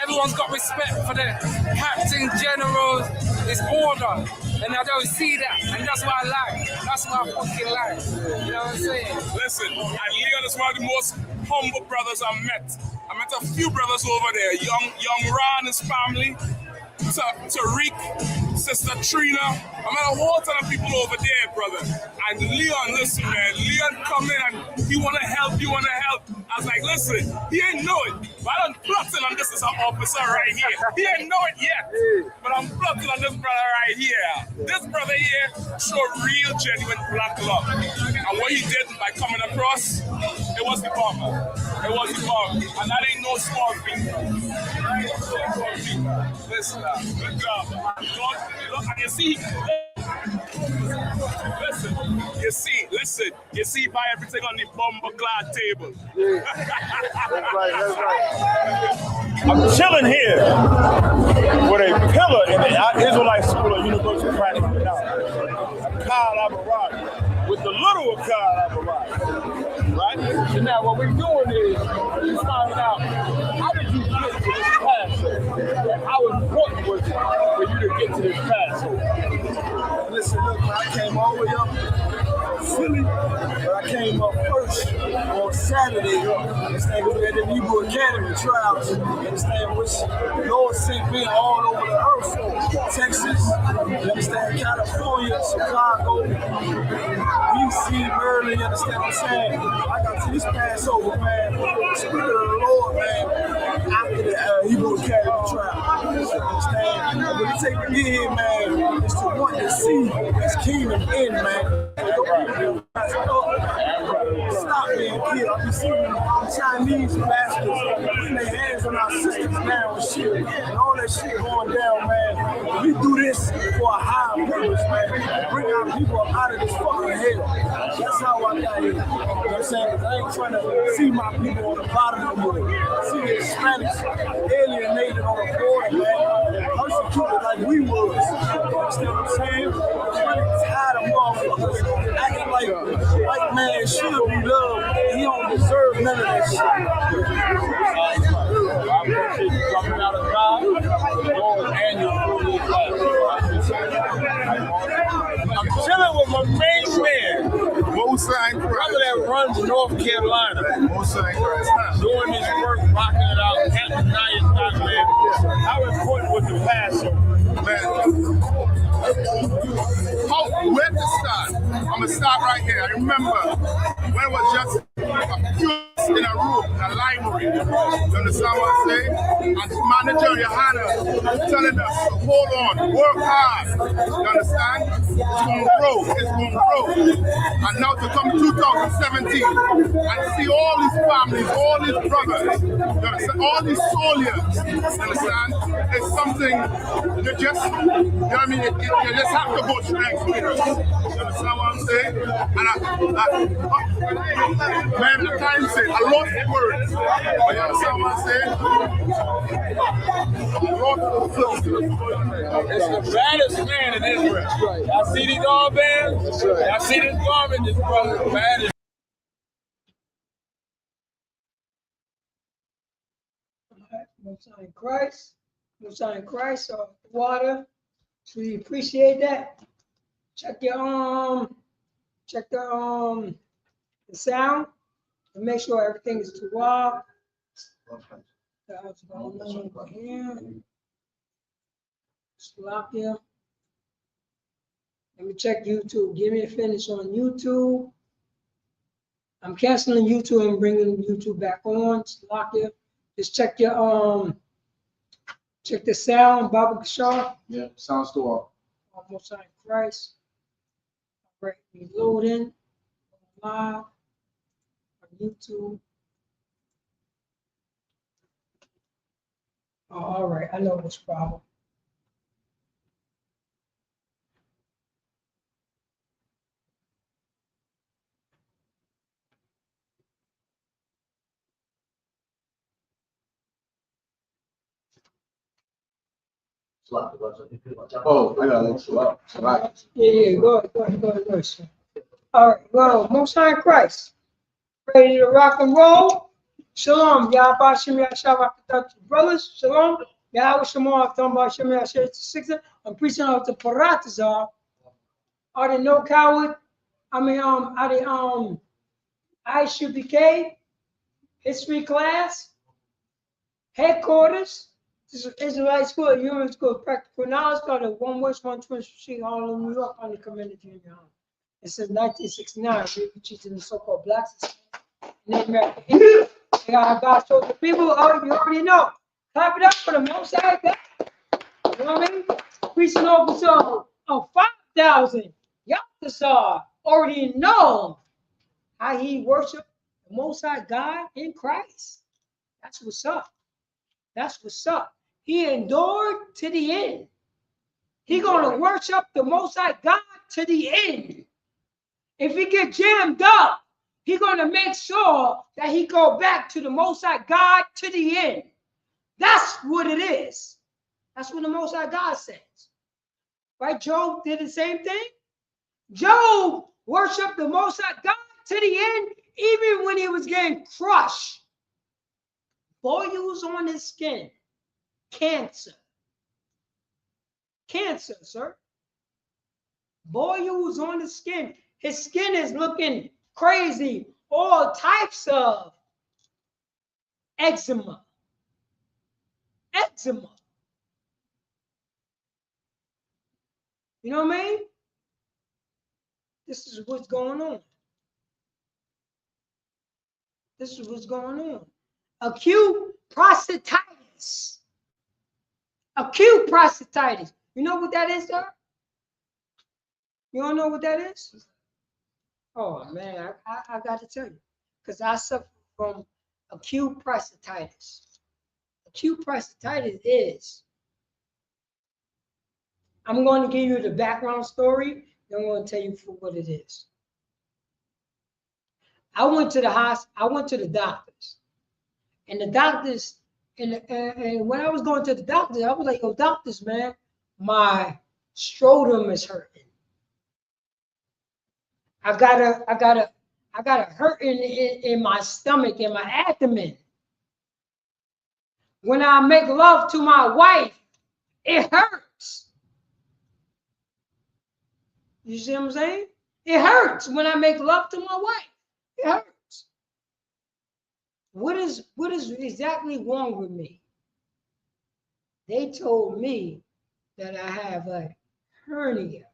everyone's got respect for the captain, generals, this order. And I don't see that, and that's what I like. That's what I fucking like. You know what I'm saying? Listen, and Leon is one of the most humble brothers I met. I met a few brothers over there. Young Ron and his family. Tariq, Sister Trina. I met a whole ton of people over there, brother. And Leon, listen, man. Leon come in and he want to help. I was like, listen, he ain't know it. But I'm plotting on this as an officer right here. He ain't know it yet. But I'm plotting on this brother right here. This brother here showed real, genuine black love. And what he did by coming across, it was the bomb. It was the bomb. And that ain't no small thing. Listen, good job. Look, and you see, listen, you see by everything on the bomber clad table. Yeah. That's right. I'm chilling here with a pillar in the Israelite School of Universal Practical Knowledge, Kyle Abarad, with the little Kyle Abarad, right? So now what we're doing is we're finding out, how did you get to this Passover? How important was it for you to get to this Passover? Listen, look, I came all the way up Philly, but I came up first on Saturday. Understand? We had the Hebrew Academy trials. Understand? Which Lord sent me all over the earth. Texas, you understand? California, Chicago, DC, Maryland. You understand what I'm saying? I got to this Passover, man. The Spirit of the Lord, man. After the Hebrew Academy trial. You understand? But it take to get here, man, is to want to see His kingdom in, man. Stop being a kid, I be seeing Chinese bastards putting their hands on our sisters now and shit, and all that shit going down, man. We do this for a higher purpose, man. Bring our people up out of this fucking hell. That's how I got here. You know what I'm saying? 'Cause I ain't trying to see my people on the bottom no more. See the Hispanics alienated on the border, man. Persecuted like we was. You understand what I'm saying? I'm really tired of motherfuckers acting like white man should be loved. He don't deserve none of that shit. I appreciate you coming out of God, Lord, and your I'm chilling with my main man, brother that runs North Carolina, doing his work, rocking it out, Captain Nias Doc, man. How important was the Passover? Oh, where to start? I'm gonna start right here. I remember when it was just a few in a room, in a library. You understand what I'm saying? And manager Johanna telling us, hold on, work hard. You understand? It's gonna grow, it's gonna grow. And now to come 2017 and see all these families, all these brothers, you understand? All these soldiers, you understand? It's something you just, you know what I mean? You just have to go strength with us. You understand what I'm saying? And man, the time said, I lost the words. You understand what I'm saying? I lost the words. It's the baddest man in Israel. Y'all see these armbands? Y'all see this garment? This brother is baddest. Most High in Christ, Most High in Christ, water. So we appreciate that. Check your check the sound and make sure everything is too wild. That's going on over here. Stop here. Let me check YouTube. Give me a finish on YouTube. I'm canceling YouTube and bringing YouTube back on. Lock here. Just check your check the sound, Baba Kashar. Yeah, sounds still off. Almost on Christ. All right, reloading live on YouTube. Oh, all right, I know this problem. Oh, I gotta let you out. Yeah, go ahead. All right, well, Most High in Christ. Ready to rock and roll? Shalom, Yahweh Shem Yahshua, brothers. Shalom, Yahweh Shemar, Thumba Shem Yahshua. I'm preaching out the Paratazar. Are there no coward? I mean, are they ISUPK history class headquarters? This is Israelite School, Human School of Practical Knowledge, called the 1 West 120th Street, Harlem, New York, on the community in your home. It says 1969, we're teaching the so-called blacks. God told the people, oh, you already know. Clap it up for the Most High God. You know what I mean? Preaching over to 5,000. Y'all already know how he worshiped the Most High God in Christ. That's what's up. That's what's up. He endured to the end. He gonna worship the Most High God to the end. If he get jammed up, he gonna make sure that he go back to the Most High God to the end. That's what it is. That's what the Most High God says. Right? Job did the same thing. Job worshiped the Most High God to the end, even when he was getting crushed. Boils on his skin. Cancer. Cancer, sir. Boils on the skin. His skin is looking crazy. All types of eczema. Eczema. You know what I mean? This is what's going on. This is what's going on. Acute prostatitis. Acute prostatitis. You know what that is, sir? You don't know what that is? Oh, man, I got to tell you. because I suffer from acute prostatitis. Acute prostatitis is, I'm going to give you the background story, then I'm going to tell you for what it is. I went to the hospital, I went to the doctors, and the doctors, and when I was going to the doctor, I was like, "Yo, doctors, man, my scrotum is hurting. I got a hurt in my stomach, in my abdomen. When I make love to my wife, it hurts." You see what I'm saying? It hurts when I make love to my wife. It hurts. What is exactly wrong with me? They told me that I have a hernia.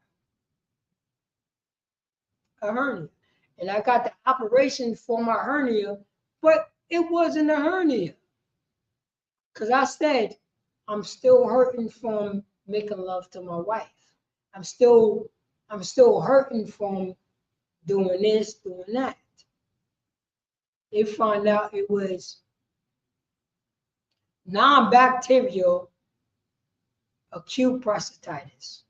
A hernia. And I got the operation for my hernia, but it wasn't a hernia. Because I said, I'm still hurting from making love to my wife. I'm still hurting from doing this, doing that. They found out it was non-bacterial acute prostatitis,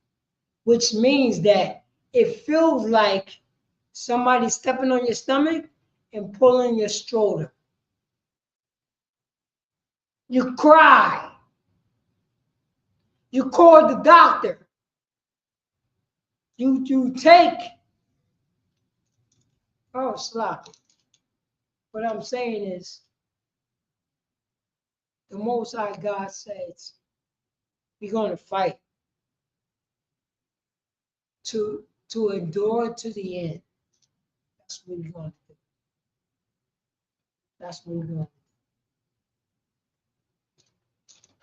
which means that it feels like somebody stepping on your stomach and pulling your scrotum. You cry. You call the doctor. You take. Oh, sloppy. What I'm saying is, the Most High God says, we're going to fight to endure to the end. That's what we're going to do. That's what we're going to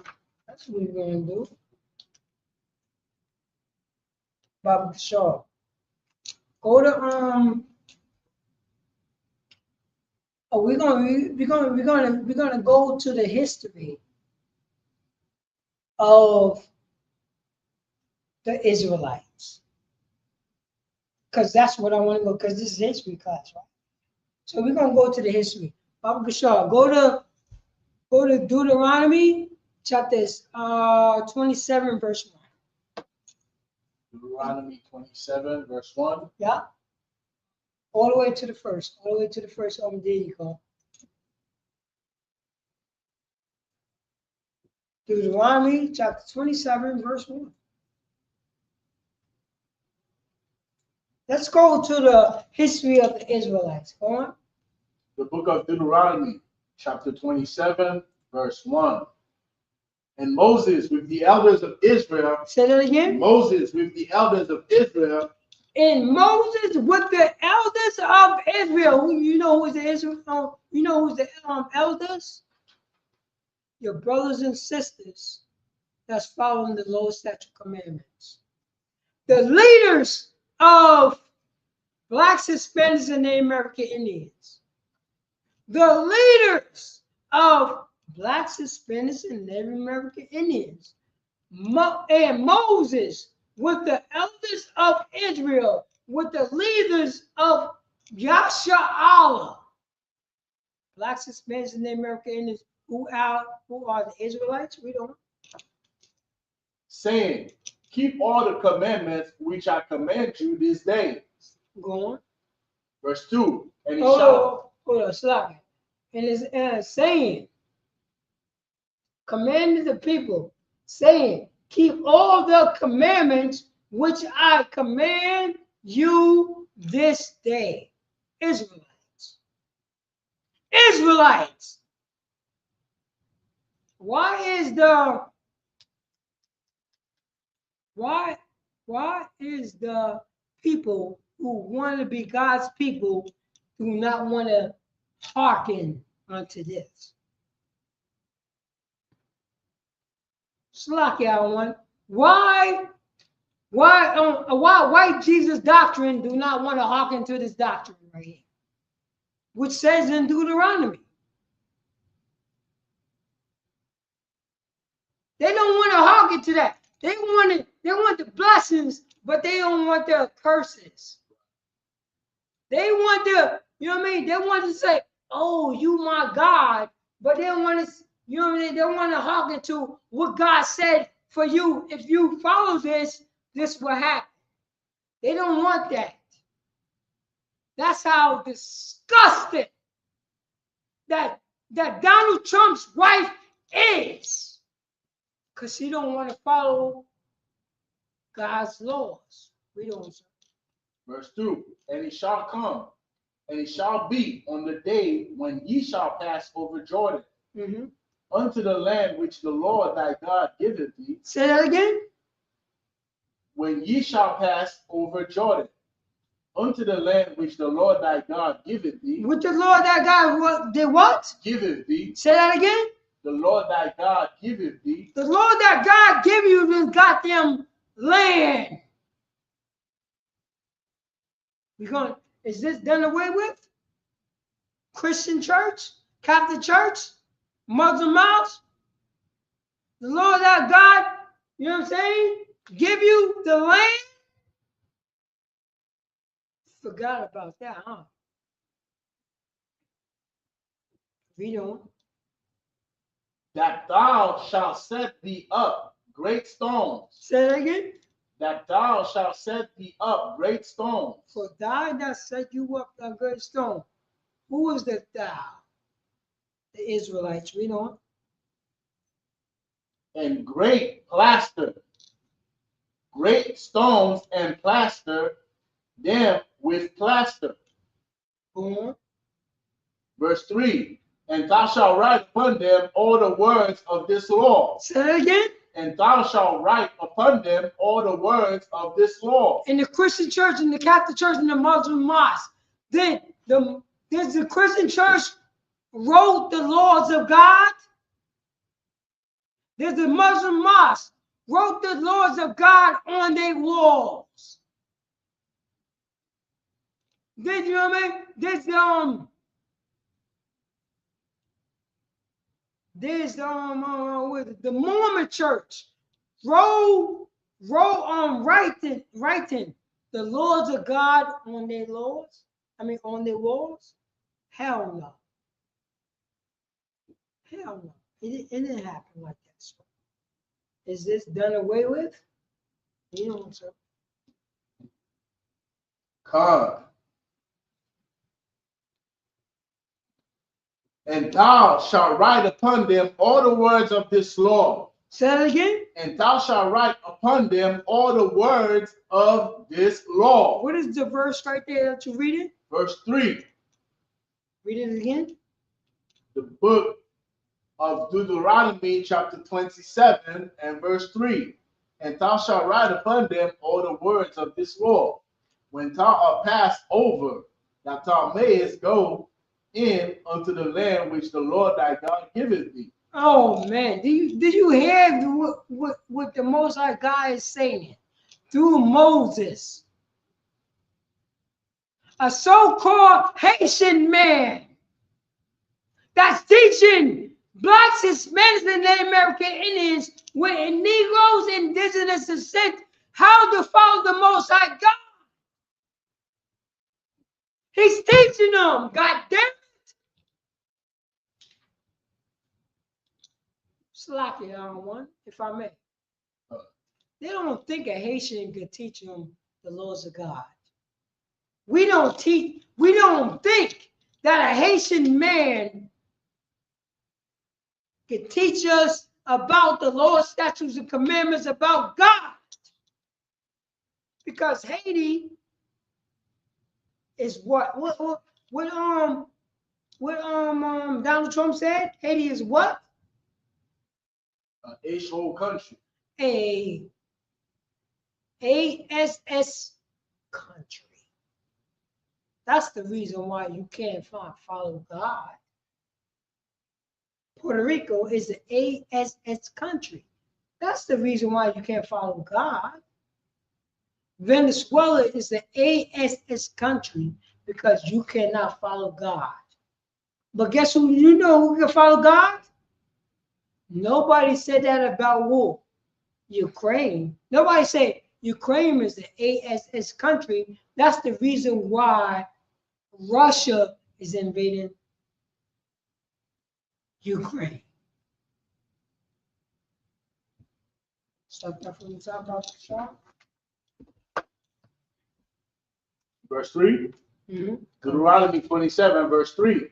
do. That's what we're going to do. Baba Shaw. Go to we're gonna go to the history of the Israelites, because that's what I want to go. Because this is history class, right? So we're gonna go to the history. Baba Shaw, go to Deuteronomy chapters 27 verse 1. Deuteronomy 27 verse 1. Yeah. All the way to the first. All the way to the first. Oh, there you go. Deuteronomy chapter 27 verse 1. Let's go to the history of the Israelites. Go on. The book of Deuteronomy chapter 27 verse 1. And Moses with the elders of Israel. Say that again. Moses with the elders of Israel. And Moses with the elders of Israel. You know who's the Israel? You know who's the elders? Your brothers and sisters that's following the lower statute commandments. The leaders of Blacks, Hispanics, and Native American Indians. The leaders of Blacks, Hispanics, and Native American Indians. And Moses with the elders of Israel, with the leaders of Yasha'Allah. Blacks, Hispanics, and Native American Indians, who are the Israelites? We don't. Saying, keep all the commandments which I command you this day. Go on. Verse 2. And he shall. Hold on, stop it. And it's saying, commanded the people, saying, keep all the commandments which I command you this day. Israelites. Israelites. Why is the people who want to be God's people do not want to hearken unto this? Slack out one. Why white Jesus doctrine do not want to hearken to this doctrine right here, which says in Deuteronomy? They don't want to hearken to that. They want the blessings, but they don't want the curses. They want the, you know what I mean? They want to say, oh, you my God, but they don't want to, you know what I mean? They don't want to hearken to what God said for you. If you follow this, this will happen. They don't want that. That's how disgusting that Donald Trump's wife is, because she don't want to follow God's laws. We don't. Verse 2, and it shall come, and it shall be on the day when ye shall pass over Jordan, unto the land which the Lord thy God giveth thee. Say that again. When ye shall pass over Jordan, unto the land which the Lord thy God giveth thee. With the Lord thy God did what? Giveth thee. Say that again. The Lord thy God giveth thee. The Lord thy God give you this goddamn land. Is this done away with? Christian church? Catholic church? Muslim house? The Lord thy God, you know what I'm saying? Give you the land? Forgot about that, huh? Read on. That thou shalt set thee up great stones. Say that again. That thou shalt set thee up great stones. For thou that set you up a great stone. Who is the thou? The Israelites. Read on. And great plaster. Great stones and plaster them with plaster. Verse 3. And thou shalt write upon them all the words of this law. Say that again. And thou shalt write upon them all the words of this law. In the Christian church, in the Catholic church, in the Muslim mosque, does the Christian church wrote the laws of God? Does the Muslim mosque wrote the laws of God on their walls? Did you know what I mean? There's the Mormon church writing the laws of God on their laws. On their walls. Hell no. Hell no. It didn't happen like that. So, is this done away with? You know what I'm saying? Come. And thou shalt write upon them all the words of this law. Say that again. And thou shalt write upon them all the words of this law. What is the verse right there that you read it? Verse 3. Read it again. The book of Deuteronomy, chapter 27, and verse 3. And thou shalt write upon them all the words of this law, when thou art passed over, that thou mayest go in unto the land which the Lord thy God giveth thee. Oh man, did you hear what the Most High God is saying through Moses? A so-called Haitian man that's teaching blacks, Hispanics, and Native American Indians with Negroes, indigenous descent, how to follow the Most High God. He's teaching them, God damn it. Slap you on one, if I may. They don't think a Haitian could teach them the laws of God. We don't think that a Haitian man can teach us about the laws, statutes, and commandments about God. Because Haiti is what Donald Trump said? Haiti is what? Asian whole country. A ASS country. That's the reason why you can't follow God. Puerto Rico is an ASS country. That's the reason why you can't follow God. Venezuela is an ASS country because you cannot follow God. But guess who you know who can follow God? Nobody said that about who? Ukraine. Nobody said Ukraine is the ASS country. That's the reason why Russia is invading Ukraine. Start that from the top of the shop. Verse 3. Mm-hmm. Deuteronomy 27, verse 3.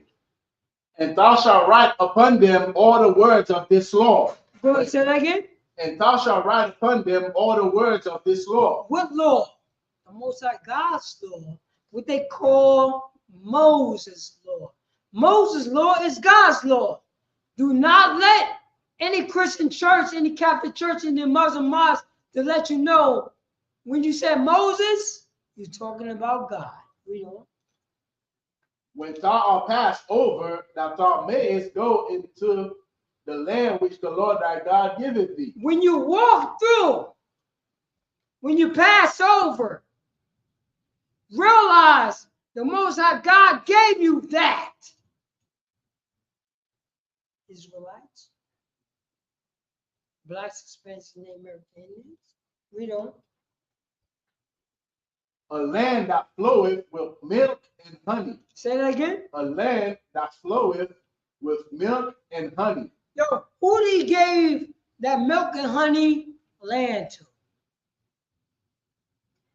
And thou shalt write upon them all the words of this law. Go ahead, say that again. And thou shalt write upon them all the words of this law. What law? The Most High God's law. What they call Moses' law. Moses' law is God's law. Do not let any Christian church, any Catholic church, any Muslim mosque to let you know when you say Moses, you're talking about God. We know. When thou art passed over, that thou mayest go into the land which the Lord thy God giveth thee. When you walk through, when you pass over, realize the Most High God gave you that. Israelites, blacks, Hispanics, and American Indians. We don't. A land that floweth with milk and honey. Say that again. A land that floweth with milk and honey. Yo, who did he gave that milk and honey land to?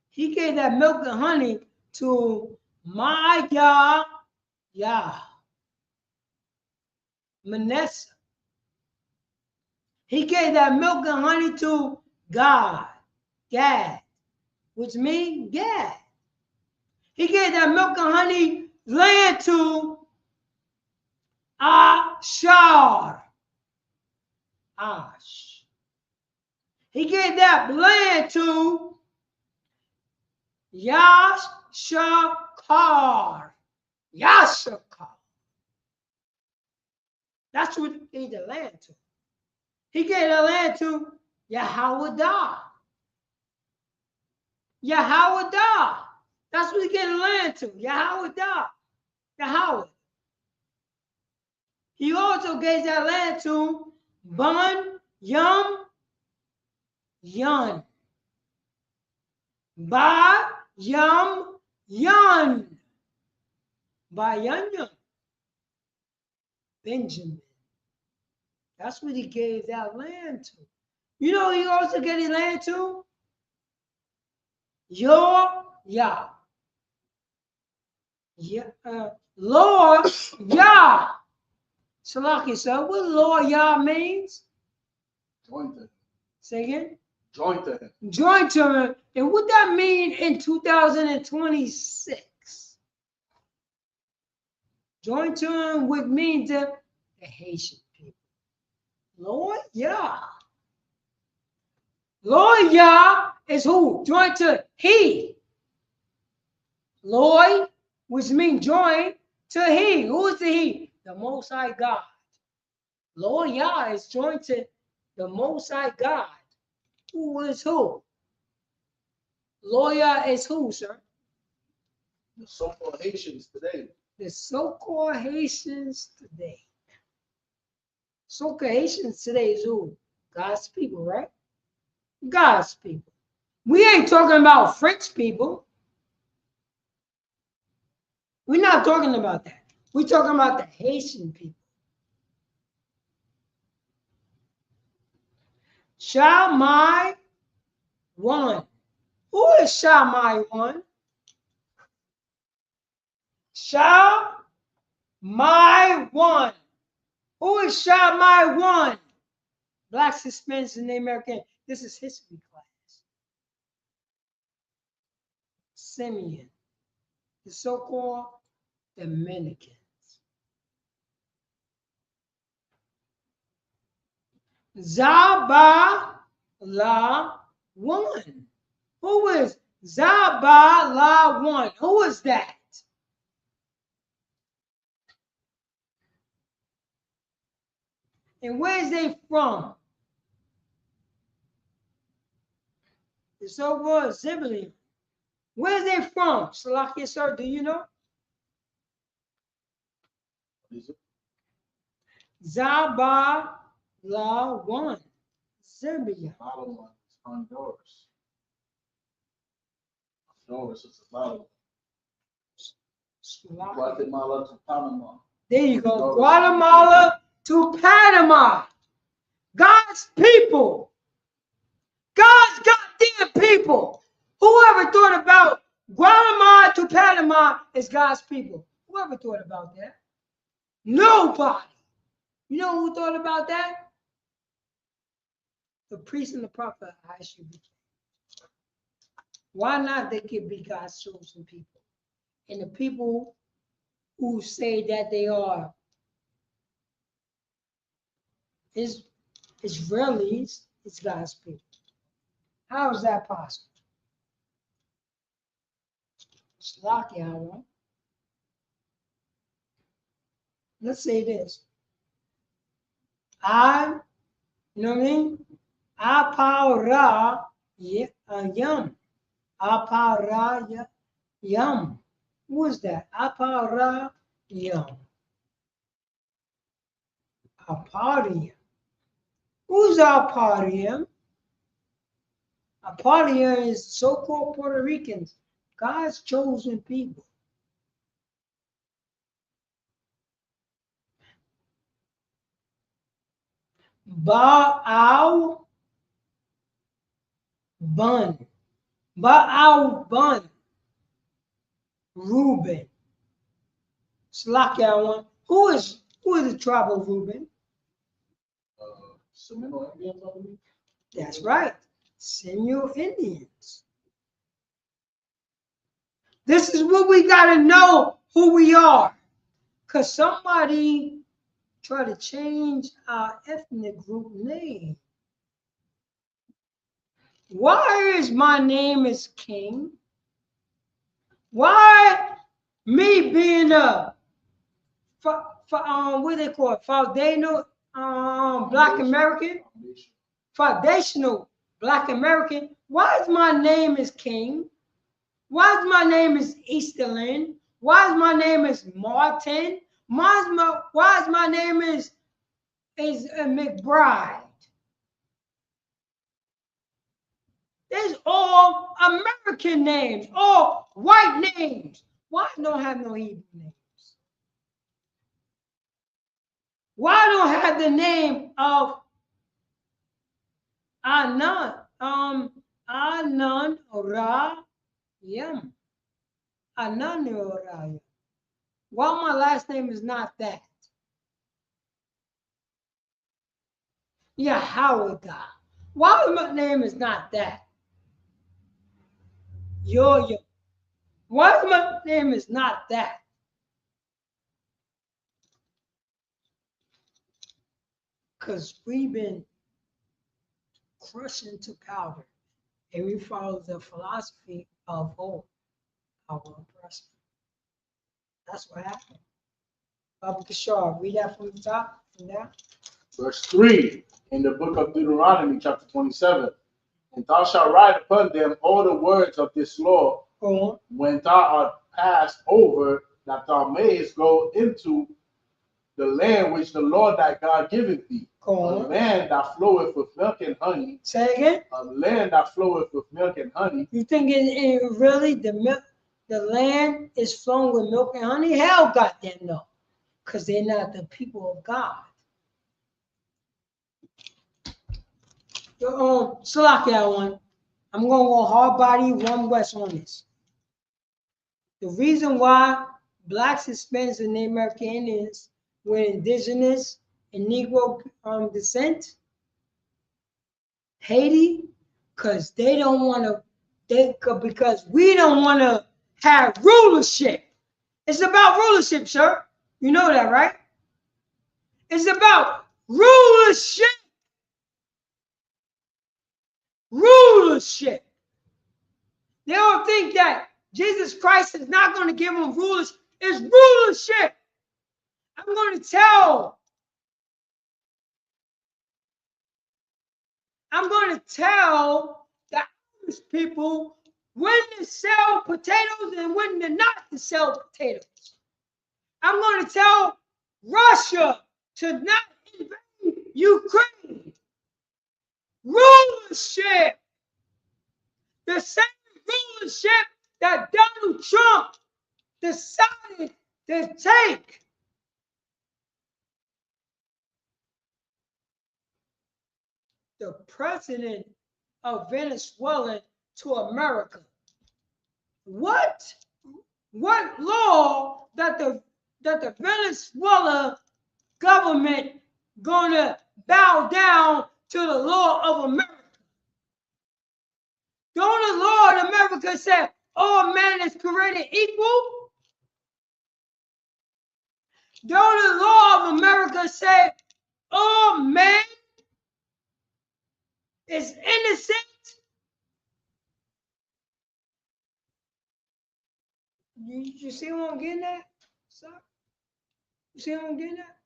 He gave that milk and honey to my Yah, Manasseh. He gave that milk and honey to God, Gad, which means Gad. He gave that milk and honey land to Ashar. Ash. He gave that land to Yashakar. Yashakar. That's what he gave the land to. He gave the land to Yahweh. Yahweh. That's what he gave the land to. Yahweh. Yahweh. He also gave that land to Bun Yum Yun. Ba Yum Yun. Ba Yun Yun. Benjamin. That's what he gave that land to. You know he also gave his land to? Yah. Lord Yah. Salaki, so what Lord Yah means? Joint to him. Say again? Joint to him. Joint to him. And what that mean in 2026? Joint to him would mean the Haitian people. Lord Yah. Lord Yah is who? Joint to he. Lord, which means joint to he. Who is the he? The Most High God. Lord Yah is joined to the Most High God. Who is who? Lord Yah is who, sir? The so-called Haitians today. The so-called Haitians today. So-called Haitians today is who? God's people, right? God's people. We ain't talking about French people. We're not talking about that. We're talking about the Haitian people. Shammai one. Who is Shammai one? Shammai one. Who is Shammai one? Blacks, Hispanics, and the American. This is history class. Simeon. The so-called Dominicans. Zabala one. Who is Zabala one? Who is that? And where is they from? The so-called Zebulun. Where is they from? Salakia, sir, do you know? Zabala one. Zebulun. Honduras. Honduras is a lot of Guatemala to Panama. There you go. Guatemala to Panama. God's people. God's goddamn people. Whoever thought about Guatemala to Panama is God's people? Whoever thought about that? Nobody. You know who thought about that? The priest and the prophet ISUPK. Why not? They could be God's chosen people. And the people who say that they are Israelis, it's God's people. How is that possible? It's lucky, I want. Let's say this. You know what I mean? Apara yum. Apara yum. Who is that? Apara yum. Aparium. Who's Aparium? Aparium is so-called Puerto Ricans, God's chosen people. Baal Bun. Baal Bun. Reuben. Slakia. Who is the tribe of Reuben? That's right. Seminole Indians. This is what we got to know who we are. Because somebody tried to change our ethnic group name. Why is my name is King? Why me being a what they call it? Foundational Black American? Foundational Black American. Why is my name is King? Why is my name is Easterlin? Why is my name is Martin? Why is my name is McBride? There's all American names, all white names. Why don't have no Hebrew names? Why don't have the name of Anan? Anan Ra Yam. Anan Ra Yam. Why my last name is not that? Yahweh God. Why my name is not that? Yo. Why my name is not that? Because we've been crushed into powder and we follow the philosophy of our oppressor. That's what happened. Baba Kishar, read that from the top, from there. Verse 3 in the book of Deuteronomy, chapter 27. And thou shalt write upon them all the words of this law when thou art passed over, that thou mayest go into the land which the Lord thy God giveth thee. A land that floweth with milk and honey. Say again? A land that floweth with milk and honey. You think it really the land is flowing with milk and honey? Hell, goddamn no. Because they're not the people of God. Salakia one. I'm going to go hard body, one west on this. The reason why blacks, Hispanics, and Native American Indians were indigenous and Negro descent, Haiti, because they don't want to, because we don't want to have rulership. It's about rulership, sir. You know that, right? It's about rulership. Rulership. They don't think that Jesus Christ is not going to give them rulers. It's rulership. I'm going to tell the Irish people when to sell potatoes and when to not to sell potatoes. I'm going to tell Russia to not invade Ukraine. Rulership. The same rulership that Donald Trump decided to take the president of Venezuela to America. What law that the Venezuela government gonna bow down to the law of America? Don't the law of America say all men is created equal? Don't the law of America say all men is innocent? You see what I'm getting at, sir? You see what I'm getting at?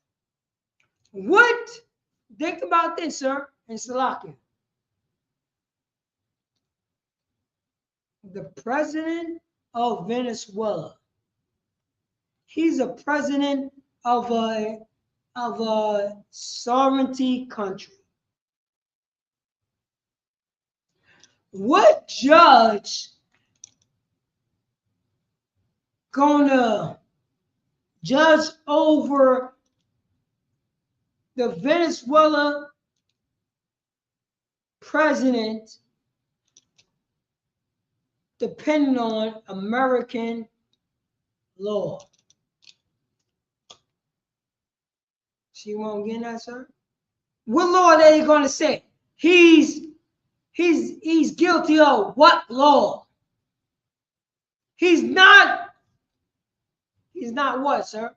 What? Think about this, sir, in Slovakia. The president of Venezuela. He's a president of a sovereignty country. What judge gonna judge over the Venezuela president depending on American law? See what I'm getting at, sir? What law are they going to say? He's guilty of what law? He's not what, sir?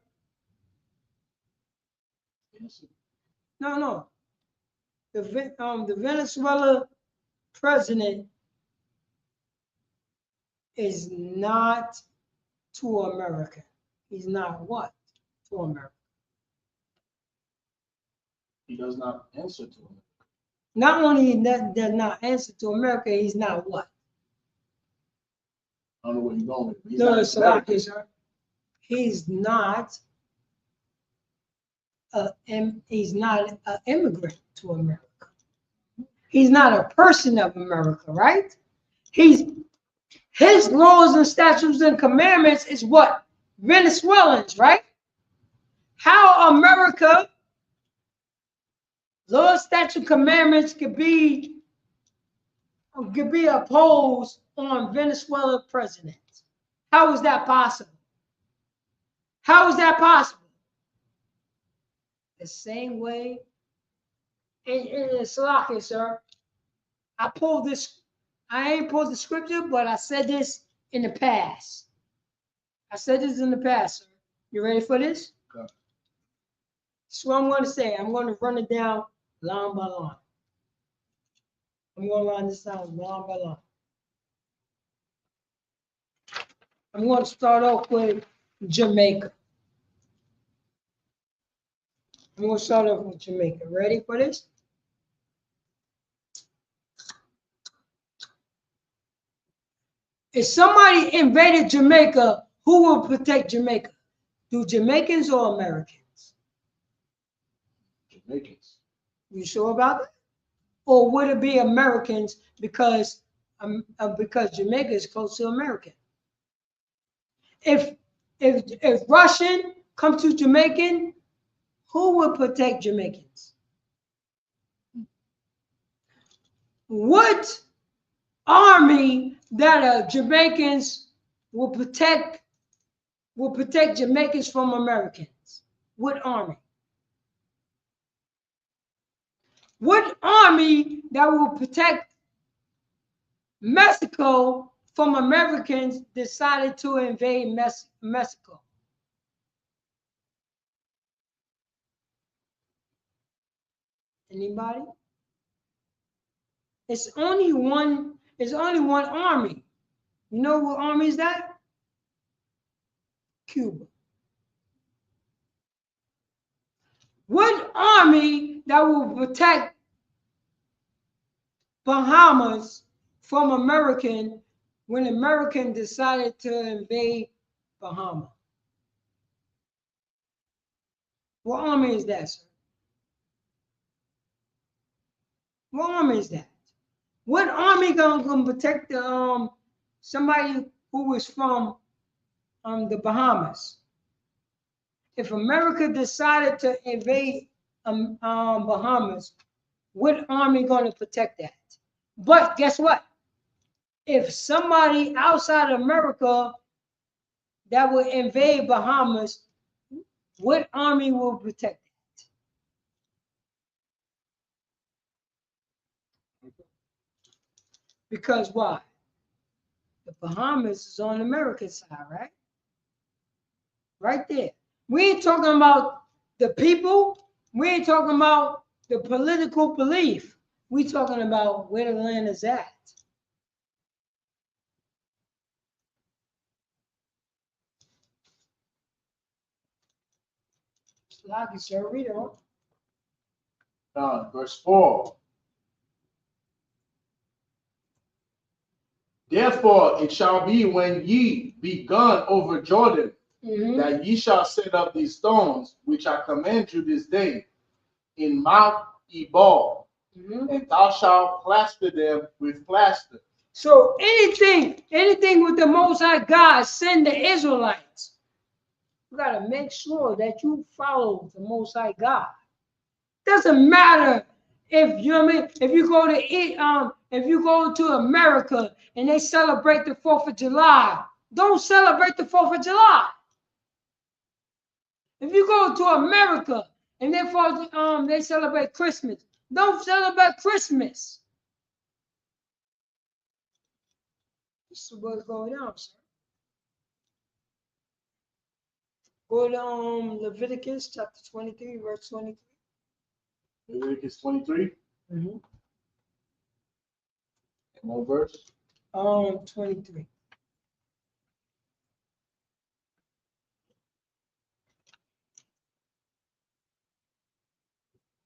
No. The Venezuela president is not to America. He's not what to America? He does not answer to him. Not only does not answer to America, he's not what? I don't know where you're going with. He's not an immigrant to America. He's not a person of America, right? His laws and statutes and commandments is what? Venezuelans, right? How America laws, statute, commandments could be opposed on Venezuela president. How is that possible? How is that possible? The same way in Slovakia, sir. I ain't pulled the scripture, but I said this in the past. Sir. You ready for this? Okay. That's what I'm going to say. I'm going to run it down line by line. I'm going to line this down line by line. I'm going to start off with Jamaica. Ready for this? If somebody invaded Jamaica, who will protect Jamaica? Do Jamaicans or Americans? Jamaicans. You sure about that? Or would it be Americans because Jamaica is close to America? If Russian come to Jamaican, who will protect Jamaicans? What army that Jamaicans will protect Jamaicans from Americans? What army? What army that will protect Mexico from Americans decided to invade Mexico? Anybody? It's only one army. You know what army is that? Cuba. What army that will protect Bahamas from American when American decided to invade Bahamas? What army is that, sir? What army is that? What army gonna protect somebody who was from the Bahamas? If America decided to invade Bahamas, what army going to protect that? But guess what? If somebody outside America that will invade Bahamas, what army will protect it? Because why? The Bahamas is on the American side, right? Right there. We ain't talking about the people. We ain't talking about the political belief. We talking about where the land is at. Like sir, read it on. Verse 4. Therefore it shall be when ye be gone over Jordan, that ye shall set up these stones, which I command you this day, in Mount Ebal, and thou shalt plaster them with plaster. So anything with the Most High God send the Israelites, you gotta make sure that you follow the Most High God. Doesn't matter if you know what I mean. If you go to if you go to America and they celebrate the 4th of July, don't celebrate the 4th of July. If you go to America and they celebrate Christmas, don't celebrate Christmas. This is what's going on, sir. Go to Leviticus chapter 23, verse 23. Leviticus 23. Mm-hmm. And what verse? 23.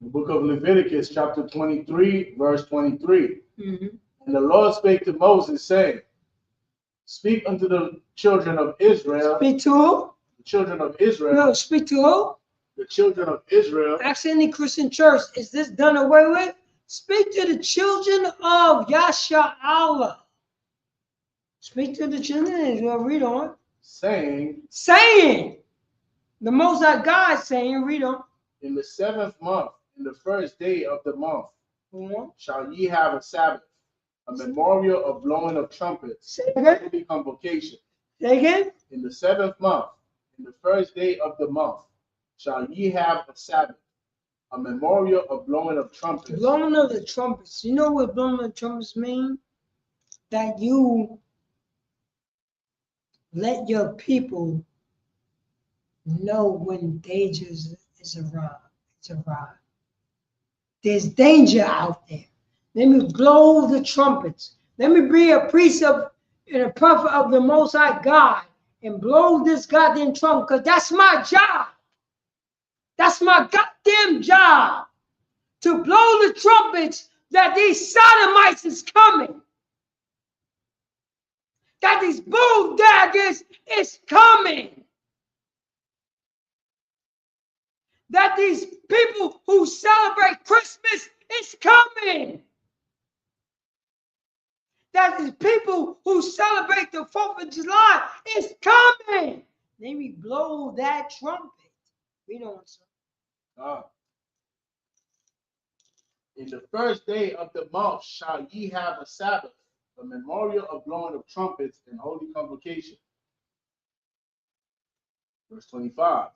The book of Leviticus, chapter 23, verse 23. Mm-hmm. And the Lord spake to Moses, saying, speak unto the children of Israel. Speak to who? The children of Israel. No, speak to who? The children of Israel. Ask any Christian church, is this done away with? Speak to the children of Yasha'Allah. Speak to the children of Israel. Read on. Saying. The Most High God saying, read on. In the 7th month, in the first day of the month, shall ye have a Sabbath, a memorial of blowing of trumpets, holy convocation. Say again. In the 7th month, in the first day of the month, shall ye have a Sabbath, a memorial of blowing of trumpets. Blowing of the trumpets. You know what blowing of the trumpets mean? That you let your people know when danger is arrived. It's arrived. There's danger out there. Let me blow the trumpets. Let me be a priest and a prophet of the Most High God and blow this goddamn trumpet, because that's my job. That's my goddamn job. To blow the trumpets that these sodomites is coming. That these bulldaggers is coming. That these people who celebrate Christmas is coming. That these people who celebrate the 4th of July is coming. Let me blow that trumpet. We don't, sir. In the first day of the month shall ye have a Sabbath, a memorial of blowing of trumpets and holy convocation. Verse 25.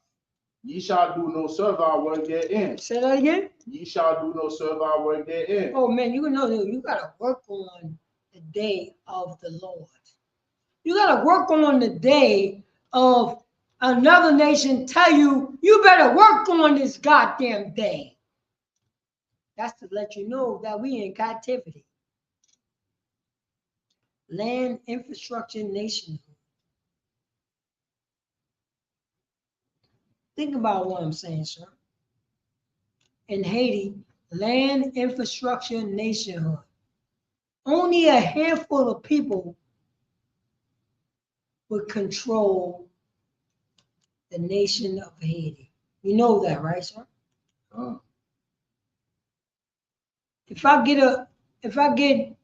Ye shall do no servile work therein. Say that again. Ye shall do no servile work therein. Oh man, you know you gotta work on the day of the Lord. You gotta work on the day of another nation tell you, you better work on this goddamn day. That's to let you know that we in captivity. Land infrastructure nationhood. Think about what I'm saying, sir. In Haiti, land infrastructure nationhood. Only a handful of people would control the nation of Haiti. You know that, right, sir? If I get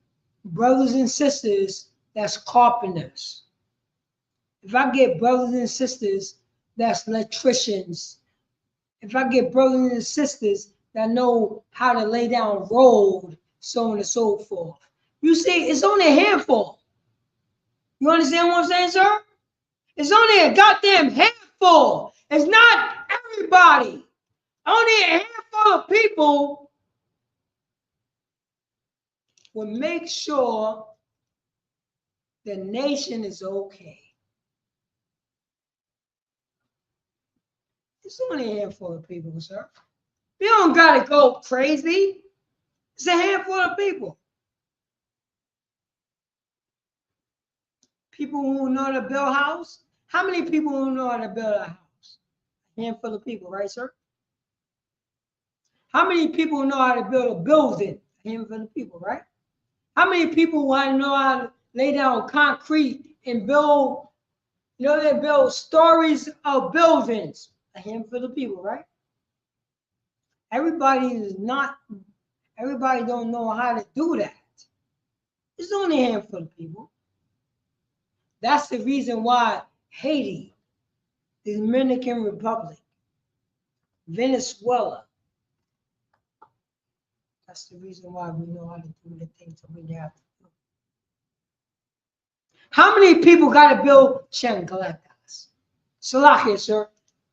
brothers and sisters that's carpenters, if I get brothers and sisters that's electricians, if I get brothers and sisters that know how to lay down road, so on and so forth. You see, it's only a handful. You understand what I'm saying, sir? It's only a goddamn handful. It's not everybody. Only a handful of people will make sure the nation is okay. It's only a handful of people, sir. You don't gotta go crazy. It's a handful of people. People who know how to build a house. How many people who know how to build a house? A handful of people, right, sir? How many people know how to build a building? A handful of people, right? How many people want to know how to lay down concrete and build, they build stories of buildings? A handful of people, right? Everybody don't know how to do that. It's only a handful of people. That's the reason why Haiti, the Dominican Republic, Venezuela, that's the reason why we know how to do the things that we have to do. How many people got to build chancletas? Salakia, sir.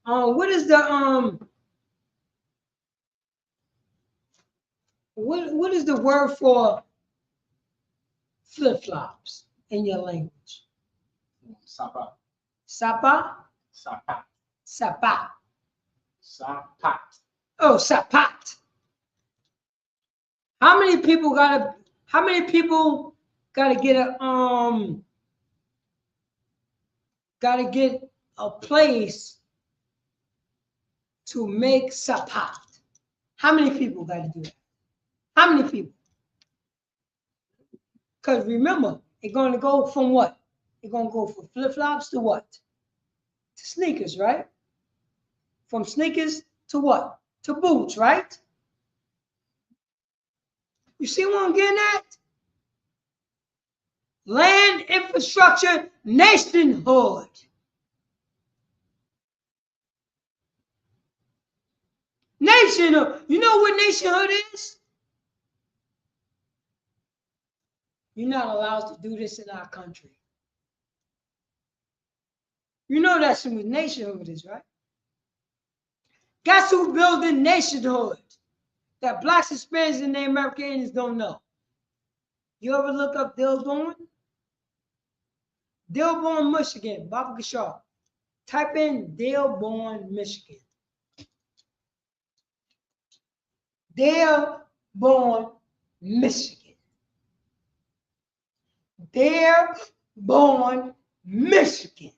What is the what is the word for flip-flops in your language? Sapa. Sapa? Sapa. Sapa. Sapat. Oh, sapat. How many people gotta get a place to make sapat? How many people gotta do that? How many people? Because remember, it's gonna go from what? It's gonna go from flip-flops to what? To sneakers, right? From sneakers to what? To boots, right? You see what I'm getting at? Land, infrastructure, nationhood. Nationhood. You know what nationhood is? You're not allowed to do this in our country. You know that's what nationhood is, right? Guess who building nationhood that blacks, Hispanics, and the Americans don't know? You ever look up Dearborn? Dearborn, Michigan, Baba Gashar. Type in Dearborn, Michigan. Dearborn, Michigan. Dearborn, Michigan.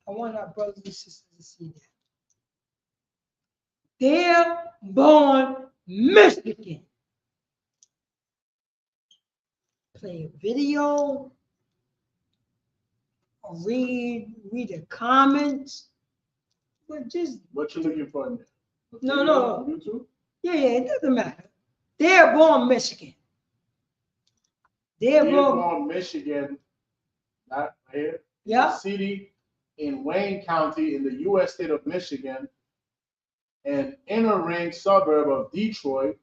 I want our brothers and sisters to see that. Dearborn, Michigan. Play a video, or read the comments. But just what you looking for in there? No. YouTube? Yeah, it doesn't matter. Dearborn, Michigan. Dearborn, Michigan. Not here. Yeah. A city in Wayne County in the U.S. state of Michigan, an inner ring suburb of Detroit.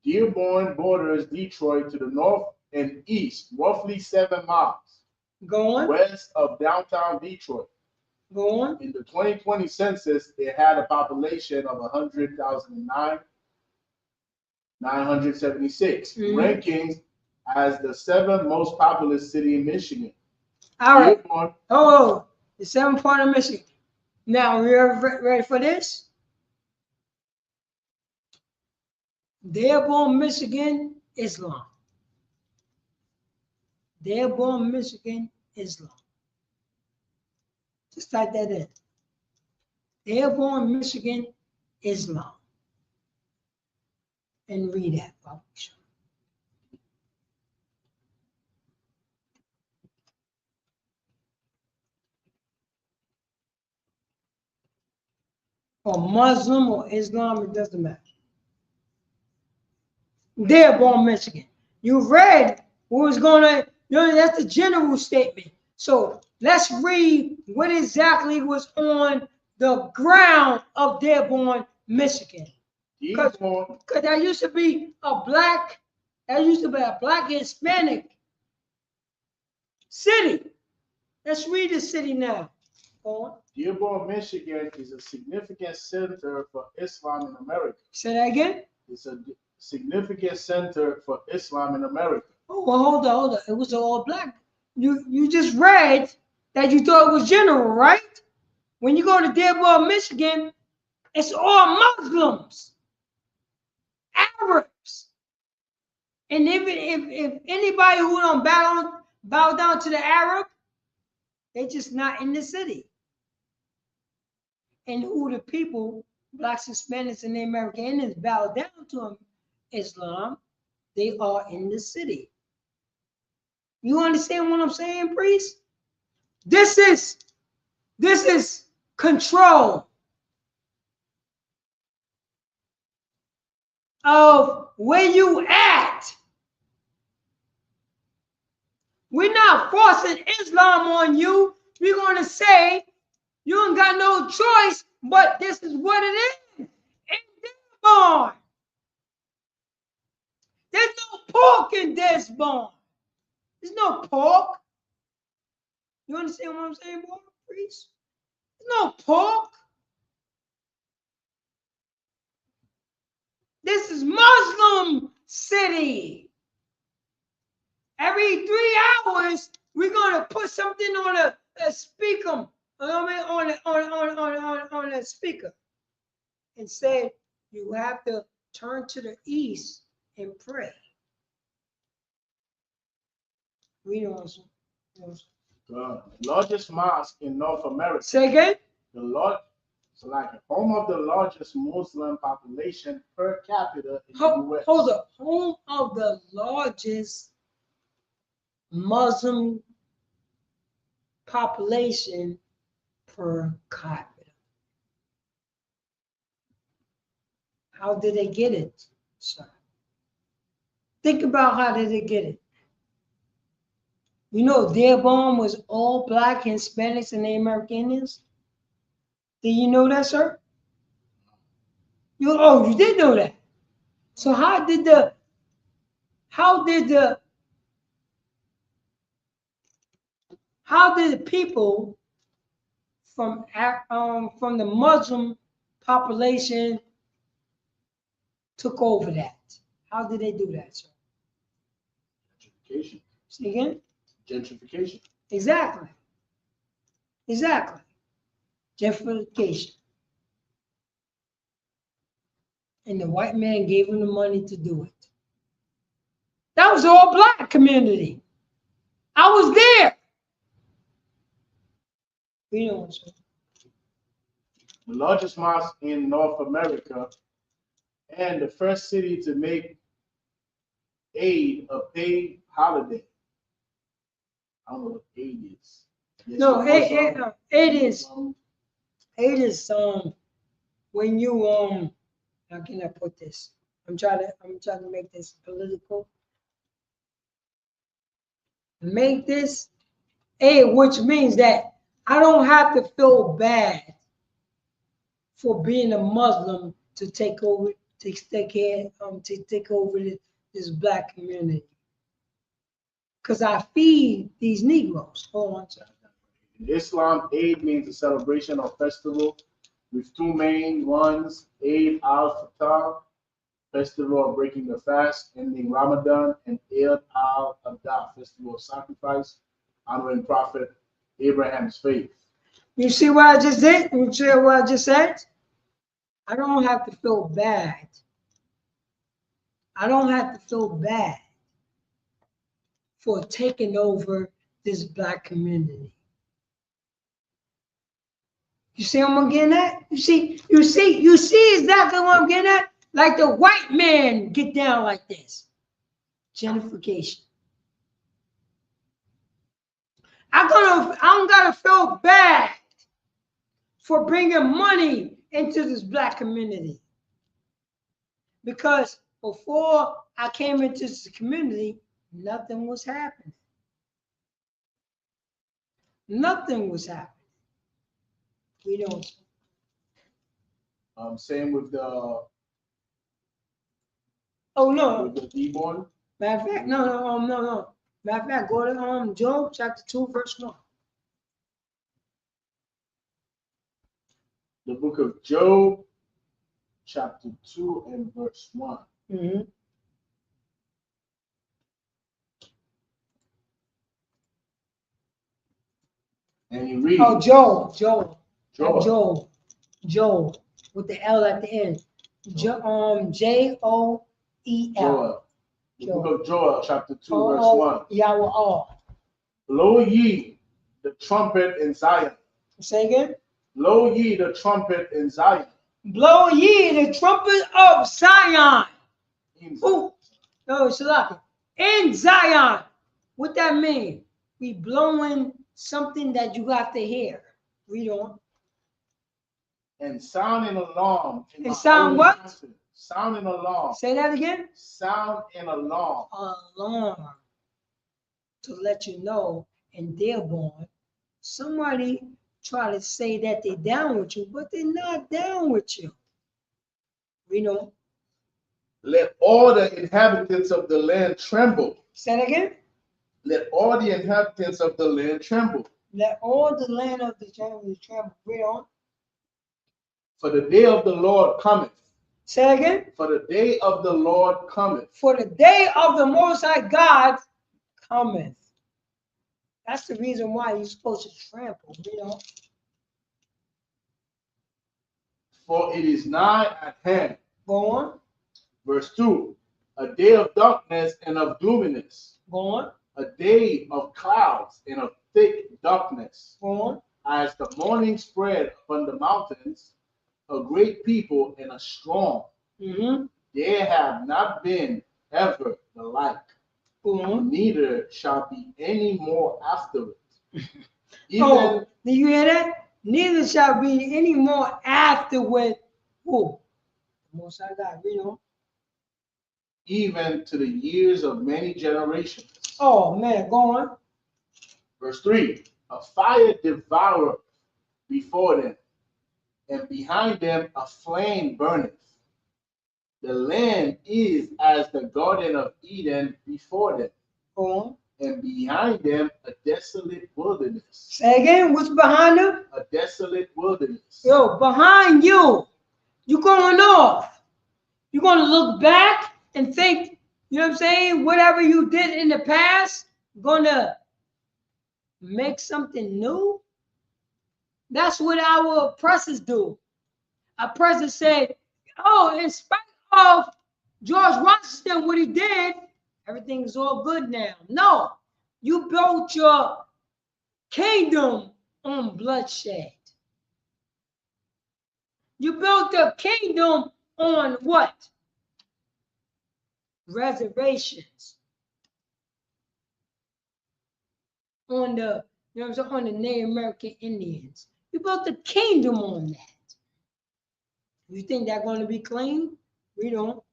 Dearborn borders Detroit to the north and east, roughly 7 miles. Go on. West of downtown Detroit. Go on. In the 2020 census, it had a population of 100,976, rankings as the 7th most populous city in Michigan. All right. Oh, the 7th part of Michigan. Now, we're ready for this? Dearborn, Michigan, Islam. Dearborn, Michigan, Islam. Just type that in. Dearborn, Michigan, Islam. And read that, Bob. Or Muslim or Islam, it doesn't matter. Dearborn, Michigan. You read what was going on. That's the general statement. So let's read what exactly was on the ground of Dearborn, Michigan. Because that used to be a black Hispanic city. Let's read the city now. Dearborn, Michigan is a significant center for Islam in America. Say that again? It's a significant center for Islam in America. Oh, well, hold on. It was all black. You just read that you thought it was general, right? When you go to Dearborn, Michigan, it's all Muslims, Arabs. And if anybody who don't bow down to the Arab, they just not in the city. And who the people, blacks, Hispanics, and the American Indians bow down to Islam, they are in the city. You understand what I'm saying, priest? This is control of where you at. We're not forcing Islam on you. We're going to say you ain't got no choice, but this is what it is. In Dearborn. There's no pork in Dearborn. There's no pork. You understand what I'm saying, boy, priest? There's no pork. This is Muslim city. Every 3 hours, we're gonna put something on a speaker, on a speaker, and say you have to turn to the east and pray. We don't. The largest mosque in North America. Say again? So like home of the largest Muslim population per capita in the US. Hold up. Home of the largest Muslim population per capita. How did they get it, sir? Think about how did they get it. You know, Dearborn was all black, Hispanics, and the American Indians. Did you know that, sir? You did know that. So how did the people from the Muslim population took over that? How did they do that, sir? Gentrification. Say again? Gentrification. Exactly. Gentrification. And the white man gave him the money to do it. That was all black community. I was there. You know what I'm saying? The largest mosque in North America and the first city to make Eid a paid holiday. I don't know what Eid is. Yes, No, Eid is when you how can I put this? I'm trying to make this political. Make this which means that I don't have to feel bad for being a Muslim to take over this black community. Because I feed these Negroes. Hold on, sir. In Islam, Eid means a celebration or festival with two main ones: Eid al-Fitr, festival of breaking the fast, ending Ramadan, and Eid al-Adha, festival of sacrifice, honoring Prophet Abraham's faith. You see what I just did? You see what I just said? I don't have to feel bad. I don't have to feel bad for taking over this black community. You see what I'm getting at? You see exactly what I'm getting at? Like the white man get down like this. Gentrification. I don't gotta feel bad for bringing money into this black community. Because before I came into this community, nothing was happening. Nothing was happening. We don't. Same with the Oh no. with the D-born. Matter of fact, no. Matter of fact, go to Job chapter 2, verse 1. The book of Job, chapter 2 and verse 1. Mm-hmm. And you read. Oh, Job. Job. Job. With the L at the end. Joel. Joel. The book of Joel, chapter 2, verse 1. Yahweh. Blow ye the trumpet in Zion. Say again. Blow ye the trumpet in Zion. Blow ye the trumpet of Zion. Ooh. No, Shalaka. In Zion. What that mean? We blowing something that you got to hear. Read on. And sound an alarm. And sound what? Mountain. Sound an alarm. Say that again. Sound an alarm. Alarm. To let you know, and they're born. Somebody try to say that they're down with you, but they're not down with you. We know. Let all the inhabitants of the land tremble. Say that again. Let all the inhabitants of the land tremble. Let all the land of the tremble. Read on. For the day of the Lord cometh. Say that again. For the day of the Lord cometh. For the day of the Most High God cometh. That's the reason why you're supposed to trample, you know. For it is nigh at hand. Go on. Verse 2. A day of darkness and of gloominess. Go on. A day of clouds and of thick darkness. Go on. As the morning spread upon the mountains, a great people and a strong. Mm-hmm. There have not been ever the like. Mm-hmm. Neither shall be any more after it. Oh, do you hear that? Neither shall be any more afterward. Who? The Most High God, you know. Even to the years of many generations. Oh man, go on. Verse 3. A fire devoureth before them, and behind them a flame burneth. The land is as the Garden of Eden before them. Go on. And behind them a desolate wilderness. Say again, what's behind them? A desolate wilderness. Yo, behind you, you're going off. You're going to look back and think, you know what I'm saying? Whatever you did in the past, going to make something new. That's what our oppressors do. Oppressors say, oh, in spite of George Washington, what he did, everything's all good now. No, you built your kingdom on bloodshed. You built a kingdom on what? Reservations. On the, you know what I'm saying, on the Native American Indians. You built a kingdom on that. You think they're going to be clean? We don't.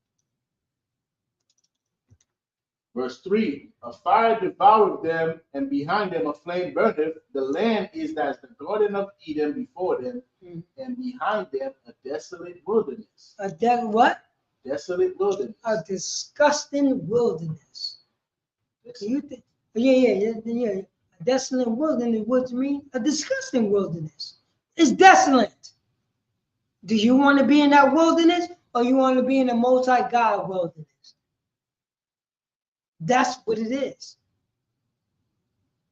Verse 3. A fire devoured them, and behind them a flame burneth. The land is as the Garden of Eden before them, and behind them a desolate wilderness. A what? Desolate wilderness. A disgusting wilderness. You think? Yeah. A desolate wilderness. What do you mean? A disgusting wilderness. It's desolate. Do you want to be in that wilderness, or you want to be in the multi-God wilderness? That's what it is.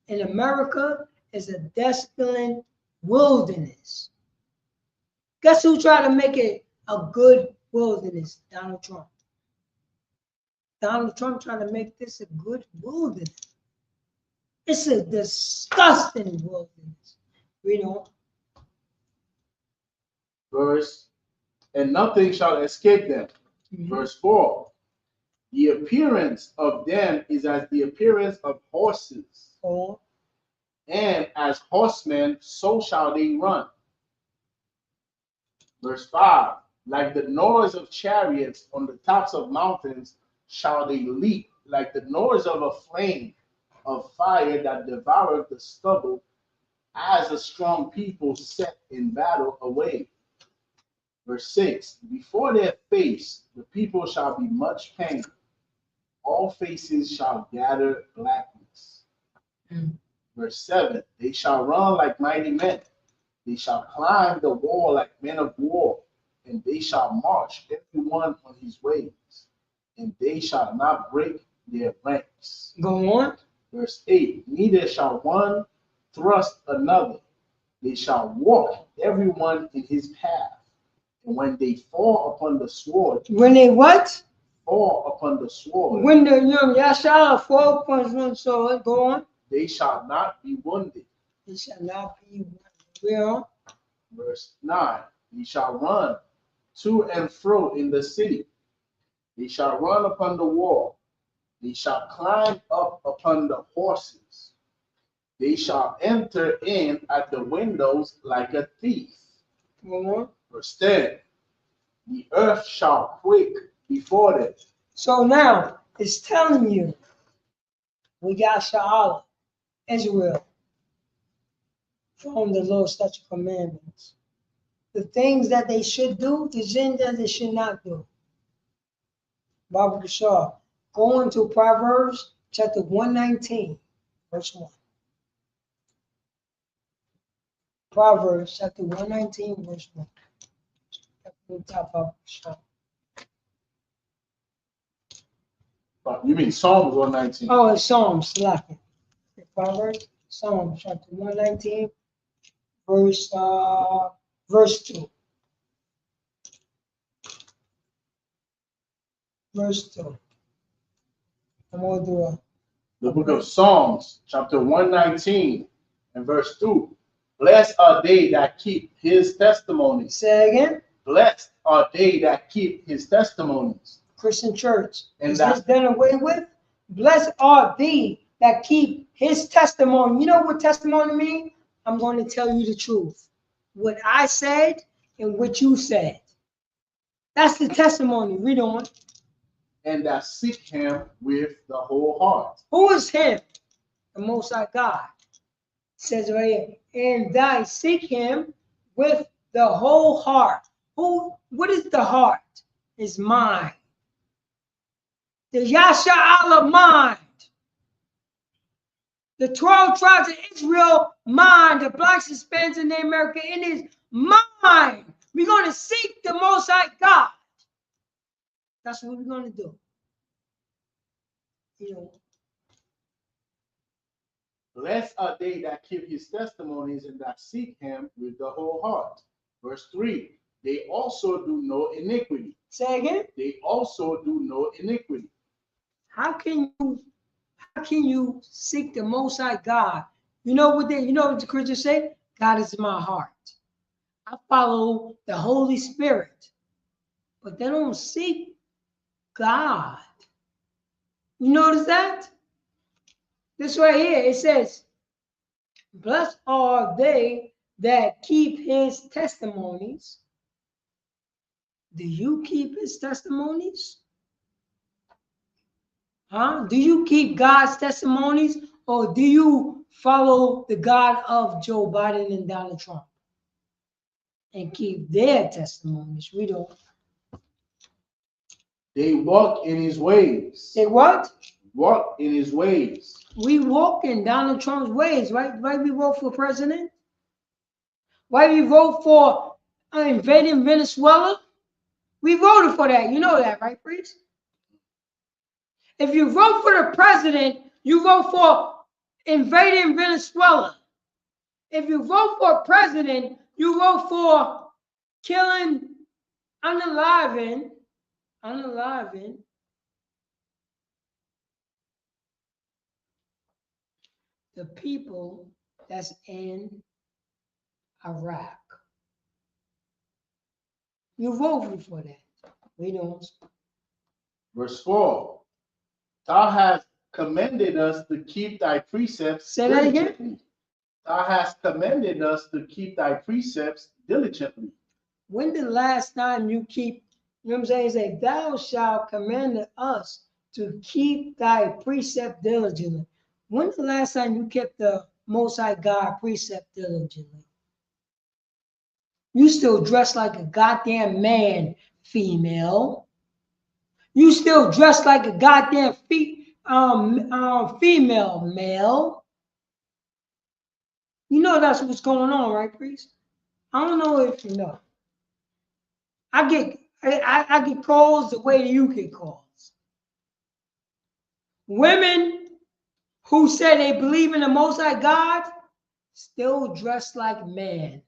In America, it's a desolate wilderness. Guess who tried to make it a good wilderness? Donald Trump. Donald Trump trying to make this a good wilderness. It's a disgusting wilderness. Read on. Verse, and nothing shall escape them. Verse 4. The appearance of them is as the appearance of horses. Oh. And as horsemen, so shall they run. Verse 5. Like the noise of chariots on the tops of mountains shall they leap, like the noise of a flame of fire that devoureth the stubble, as a strong people set in battle away. Verse 6, before their face the people shall be much pain. All faces shall gather blackness. Verse 7, they shall run like mighty men. They shall climb the wall like men of war. And they shall march every one on his ways. And they shall not break their ranks. Go on. Verse 8, neither shall one thrust another. They shall walk everyone in his path. And when they fall upon the sword. When they what? Fall upon the sword. When the Yashar fall upon one sword, go on. They shall not be wounded. They shall not be wounded. Well, verse 9, ye shall run to and fro in the city. They shall run upon the wall. They shall climb up upon the horses. They shall enter in at the windows like a thief. Verse 10, the earth shall quake before them. So now it's telling you, we got Sha'ala, Israel, from the Lord's statute commandments. The things that they should do, the things that they should not do. Baba Kishar, going to Proverbs chapter 119, verse 1. Proverbs chapter 119, verse 1. You mean Psalms 119? Oh, it's Psalms, Slacken. Proverbs, Psalms chapter 119, verse 2. Verse 2. I'm going to do the book of Psalms, chapter 119, and verse 2. Blessed are they that keep his testimonies. Say again. Blessed are they that keep his testimonies. Christian church. And is this done away with? Blessed are thee that keep his testimony. You know what testimony means? I'm going to tell you the truth. What I said and what you said. That's the testimony. Read on. And that seek him with the whole heart. Who is him? The Most High God. It says right here, and that seek him with the whole heart. What is the heart? It's mind. The Yasha'Allah mind. The 12 tribes of Israel mind. The blacks, Hispanics, and the American Indians mind. We're going to seek the Most High God. That's what we're going to do. You know. Blessed are they that keep his testimonies and that seek him with the whole heart. Verse 3. They also do no iniquity. Say again. They also do no iniquity. How can you seek the Most High God? You know what the Christians say? God is in my heart. I follow the Holy Spirit, but they don't seek God. You notice that? This right here, it says, blessed are they that keep his testimonies. Do you keep his testimonies? Huh? Do you keep God's testimonies, or do you follow the God of Joe Biden and Donald Trump and keep their testimonies? We don't. They walk in his ways. They what? Walk in his ways. We walk in Donald Trump's ways, right? Why we vote for president? Why we vote for invading Venezuela? We voted for that. You know that, right, priest? If you vote for the president, you vote for invading Venezuela. If you vote for president, you vote for killing, unaliving the people that's in Iraq. You voted for that. We don't. Verse 4. Thou hast commended us to keep thy precepts. Say that again. Thou hast commended us to keep thy precepts diligently. When the last time you keep, you know what I'm saying? Say, thou shalt command us to keep thy precept diligently. When's the last time you kept the Most High God precept diligently? You still dress like a goddamn man, female. You still dress like a goddamn female, male. You know that's what's going on, right, priest? I don't know if you know. I get calls the way you get calls. Women who say they believe in the Most High God still dress like men.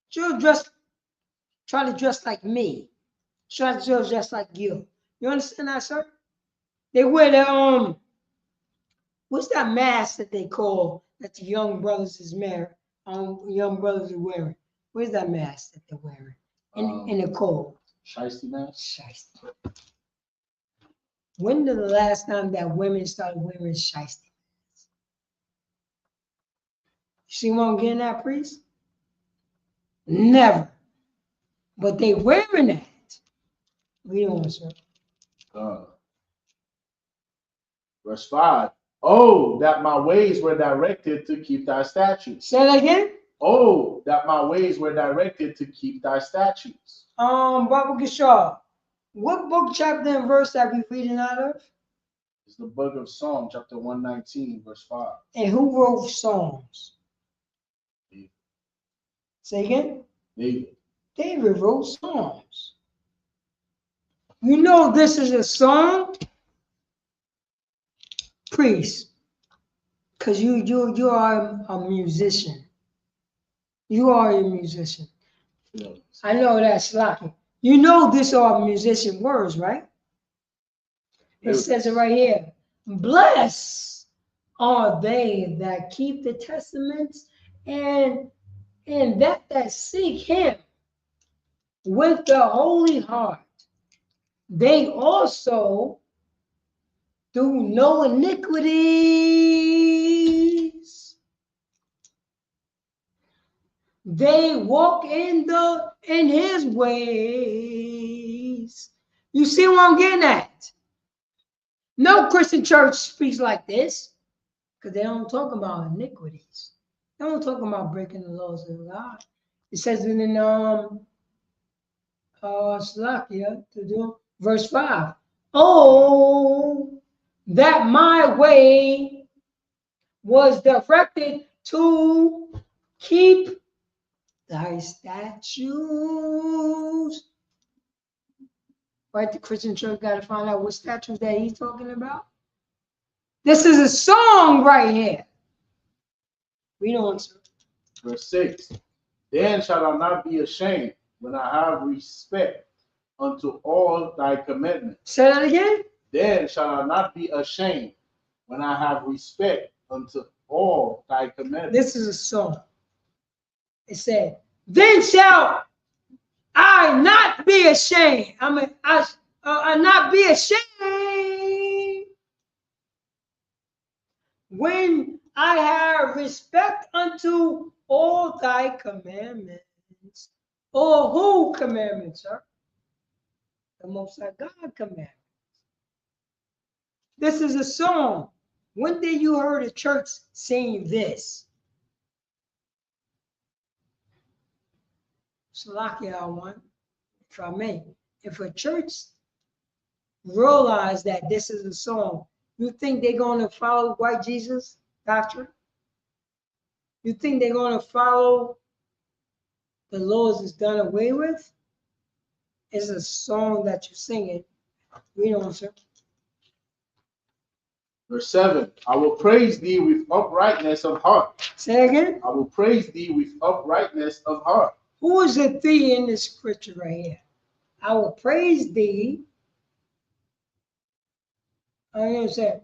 She'll try to dress like me. Try to dress like you. You understand that, sir? They wear the what's that mask that they call that the young brothers is wearing? Young brothers are wearing. Where's that mask that they're wearing in the cold? Shiesty mask. Shiesty. When did the last time that women started wearing shiesty masks? See what I'm getting at, priest? Never. But they wearing that. We don't, sir. Verse 5. Oh, that my ways were directed to keep thy statutes. Say that again. Oh, that my ways were directed to keep thy statutes. Baba Kishar, what book, chapter, and verse are we reading out of? It's the book of Psalm, chapter 119, verse 5. And who wrote Psalms? David. Say again? David. David wrote Psalms. You know this is a song, priest, because you are a musician. You are a musician. Yes. I know that's lucky. You know this are musician words, right? It says it right here. Blessed are they that keep the testaments and that seek him with the holy heart. They also do no iniquities. They walk in his ways. You see what I'm getting at? No Christian church speaks like this because they don't talk about iniquities. They don't talk about breaking the laws of God. It says in Slakia to do verse 5. Oh, that my way was directed to keep thy statutes. Right, the Christian church got to find out what statutes that he's talking about. This is a song right here. Read on, sir. Verse 6. Then shall I not be ashamed when I have respect unto all thy commandments. Say that again. Then shall I not be ashamed when I have respect unto all thy commandments. This is a song. It said, then shall I not be ashamed. I not be ashamed when I have respect unto all thy commandments. Or who commandments, sir? The Most High God commandments. This is a song. When did you hear a church sing this? Salakia one, if I may. If a church realize that this is a song, you think they're going to follow white Jesus doctrine? You think they're going to follow the laws is done away with? It's a song that you're singing. Read on, sir. Verse 7. I will praise thee with uprightness of heart. Say again. I will praise thee with uprightness of heart. Who is the thee in this scripture right here? I will praise thee. I'm going to say,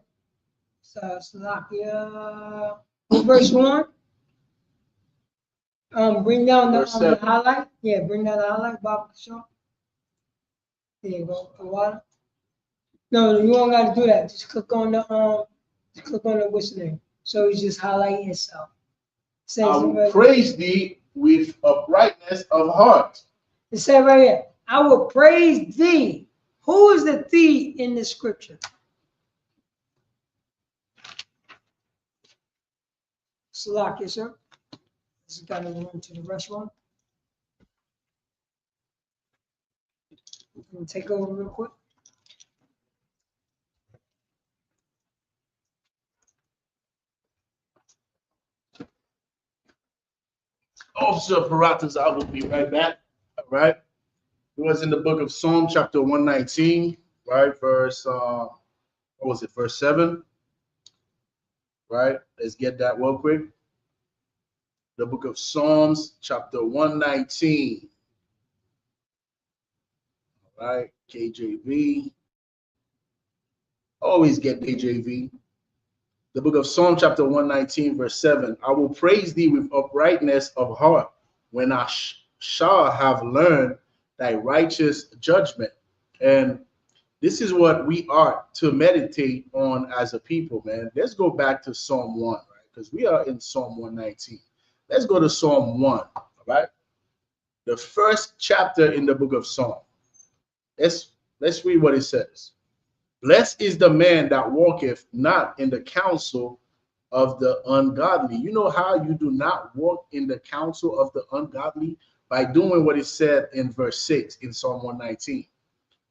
Salakia, verse 1. Bring down the highlight. Yeah, bring down the highlight, Bob. Sure. There you go. The water. No, you don't got to do that. Just click on the what's the name. So it's just highlighting itself. I will praise thee with uprightness of heart. It said right here, I will praise thee. Who is the thee in the scripture? Salakia, sir. This has got to run to the restaurant. gonna take over real quick. Officer Paratus, I will be right back. All right. It was in the book of Psalm, chapter 119, right? Verse, what was it? Verse 7. Right? Let's get that real quick. The book of Psalms, chapter 119. All right. KJV. Always get KJV. The book of Psalm, chapter 119, verse 7. I will praise thee with uprightness of heart when I shall have learned thy righteous judgment. And this is what we are to meditate on as a people, man. Let's go back to Psalm 1, right? Because we are in Psalm 119. Let's go to Psalm 1, all right? The first chapter in the book of Psalm. Let's read what it says. Blessed is the man that walketh not in the counsel of the ungodly. You know how you do not walk in the counsel of the ungodly? By doing what it said in verse 6 in Psalm 119.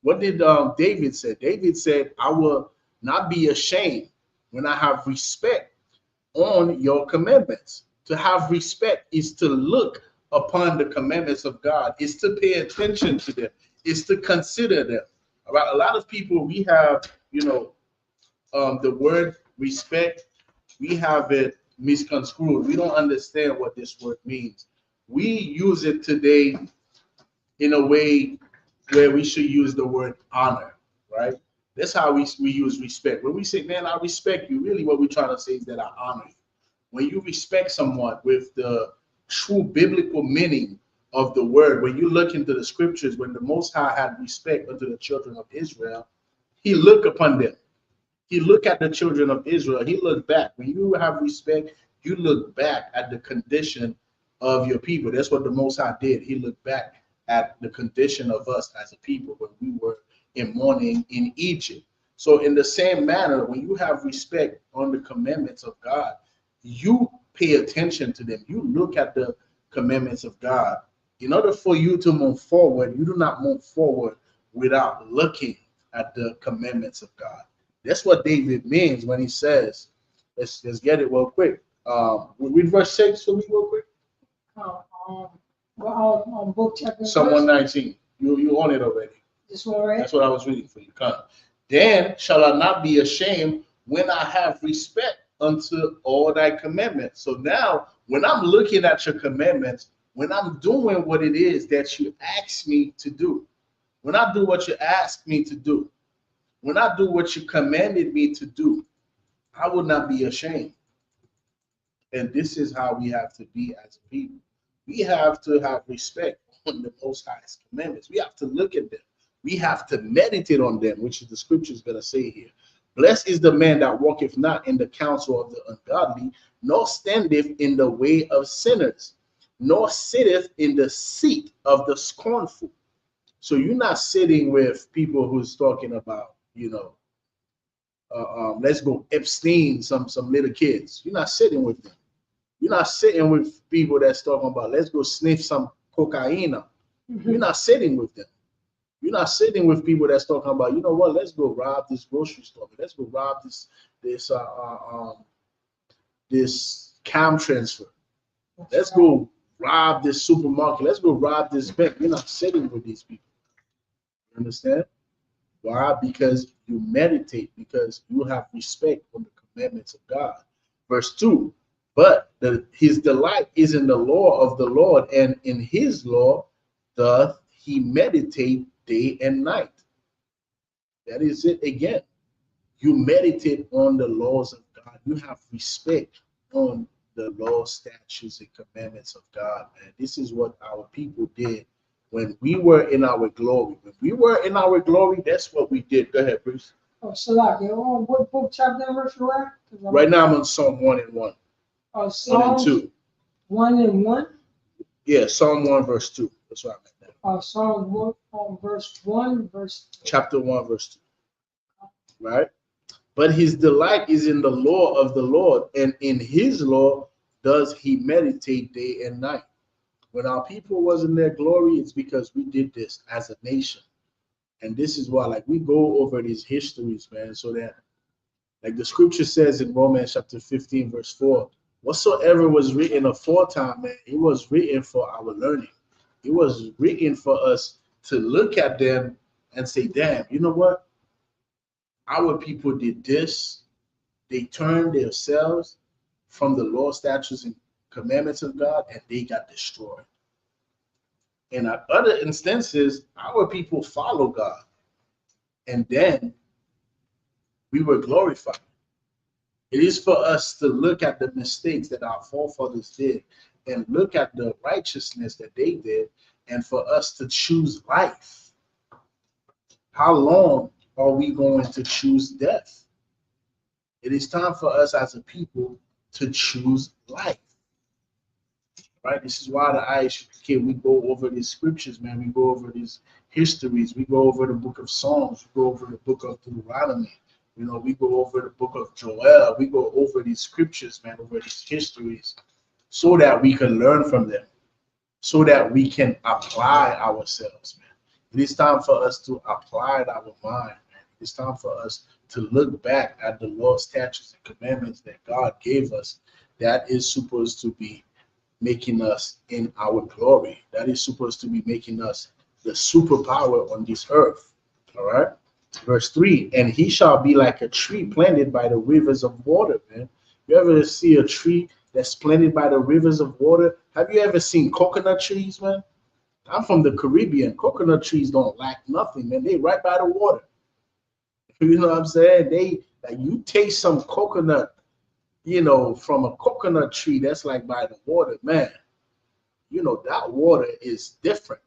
What did David say? David said, I will not be ashamed when I have respect on your commandments. To have respect is to look upon the commandments of God, is to pay attention to them, is to consider them. All right. A lot of people, we have, the word respect, we have it misconstrued. We don't understand what this word means. We use it today in a way where we should use the word honor, right? That's how we use respect. When we say, man, I respect you, really what we're trying to say is that I honor you. When you respect someone with the true biblical meaning of the word, when you look into the scriptures, when the Most High had respect unto the children of Israel, he looked upon them. He looked at the children of Israel. He looked back. When you have respect, you look back at the condition of your people. That's what the Most High did. He looked back at the condition of us as a people when we were in mourning in Egypt. So in the same manner, when you have respect on the commandments of God, you pay attention to them. You look at the commandments of God. In order for you to move forward, you do not move forward without looking at the commandments of God. That's what David means when he says, let's get it real quick. Read verse 6 for me real quick. Book chapter. Psalm 119. You own it already. This one, right? That's what I was reading for you. Come. Then shall I not be ashamed when I have respect unto all thy commandments. So now, when I'm looking at your commandments, when I'm doing what it is that you ask me to do, when I do what you ask me to do, when I do what you commanded me to do, I will not be ashamed. And this is how we have to be as a people. We have to have respect on the Most High's commandments. We have to look at them. We have to meditate on them, which is the scripture is going to say here. Blessed is the man that walketh not in the counsel of the ungodly, nor standeth in the way of sinners, nor sitteth in the seat of the scornful. So you're not sitting with people who's talking about, let's go Epstein, some little kids. You're not sitting with them. You're not sitting with people that's talking about, let's go sniff some cocaine. You're not sitting with them. You're not sitting with people that's talking about, you know what, let's go rob this grocery store. Let's go rob this cam transfer. Let's go rob this supermarket. Let's go rob this bank. You're not sitting with these people. You understand? Why? Because you meditate, because you have respect for the commandments of God. Verse 2, but his delight is in the law of the Lord, and in his law doth he meditate day and night. That is it again. You meditate on the laws of God. You have respect on the law, statutes, and commandments of God, man. This is what our people did when we were in our glory. When we were in our glory, that's what we did. Go ahead, Bruce. Oh, Salak, you're on what book, chapter, and verse you at? Right now I'm on Psalm 1 and 1. Oh, Psalm 1 and 2. 1 and 1? Yeah, Psalm 1, verse 2. That's what I meant. Psalm 1, verse 1, verse 2. Chapter 1, verse 2. Right? But his delight is in the law of the Lord, and in his law does he meditate day and night. When our people was in their glory, it's because we did this as a nation. And this is why, like, we go over these histories, man, so that, like the scripture says in Romans chapter 15, verse 4, whatsoever was written aforetime, man, it was written for our learning. It was written for us to look at them and say, damn, you know what? Our people did this. They turned themselves from the law, statutes, and commandments of God, and they got destroyed. And at other instances, our people follow God. And then we were glorified. It is for us to look at the mistakes that our forefathers did and look at the righteousness that they did, and for us to choose life. How long are we going to choose death? It is time for us as a people to choose life. Right? This is why the ISUPK, we go over these scriptures, man. We go over these histories. We go over the book of Psalms. We go over the book of Deuteronomy. You know, we go over the book of Joel. We go over these scriptures, man, over these histories, so that we can learn from them, so that we can apply ourselves, man. It is time for us to apply our mind, man. It's time for us to look back at the law, statutes, and commandments that God gave us. That is supposed to be making us in our glory. That is supposed to be making us the superpower on this earth. All right. Verse 3, and he shall be like a tree planted by the rivers of water, man. You ever see a tree that's planted by the rivers of water? Have you ever seen coconut trees, man? I'm from the Caribbean. Coconut trees don't lack nothing, man. They right by the water. You know what I'm saying? They, like, you taste some coconut, you know, from a coconut tree that's like by the water, man. You know, that water is different.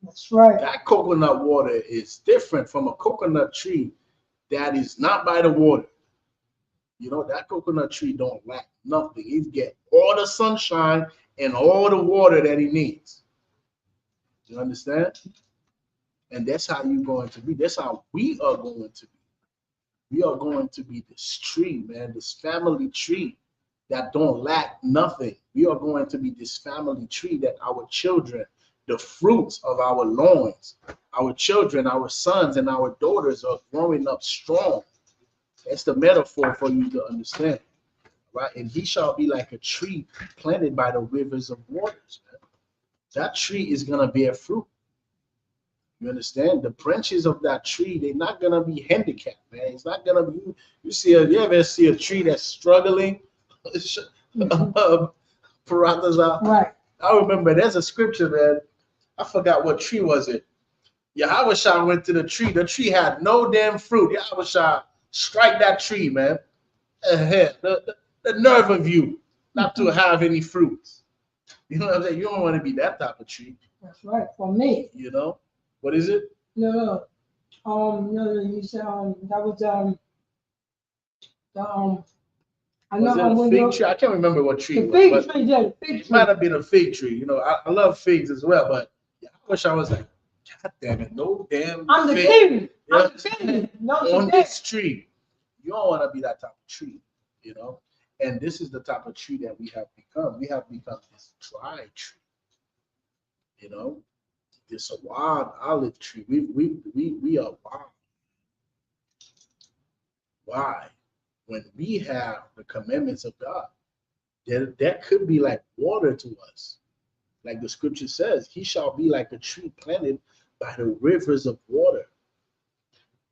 That's right. That coconut water is different from a coconut tree that is not by the water. You know, that coconut tree don't lack nothing. It get all the sunshine and all the water that it needs. You understand? And that's how you're going to be. That's how we are going to be. We are going to be this tree, man, this family tree that don't lack nothing. We are going to be this family tree that our children, the fruits of our loins, our children, our sons, and our daughters are growing up strong. That's the metaphor for you to understand, right? And he shall be like a tree planted by the rivers of waters, man. That tree is gonna bear fruit. You understand? The branches of that tree, they're not gonna be handicapped, man. It's not gonna be. You ever see a tree that's struggling? Right. I remember there's a scripture, man. I forgot what tree was it. Yahweh went to the tree. The tree had no damn fruit. Yahweh strike that tree, man. The nerve of you not to have any fruits. You know what I'm saying? You don't want to be that type of tree. That's right. For me. You know? What is it? No. You said that was I Was know it a fig tree? I can't remember what tree the it fig was. tree, yeah, the fig It tree. might have been a fig tree. You know, I love figs as well, but I wish I was like, God damn it, no damn I'm the fig. king. Yeah. I'm the king. No, On this tree. You don't want to be that type of tree, you know? And this is the type of tree that we have become. We have become this dry tree, you know? This wild olive tree. We are wild. Why? When we have the commandments of God, that could be like water to us. Like the scripture says, he shall be like a tree planted by the rivers of water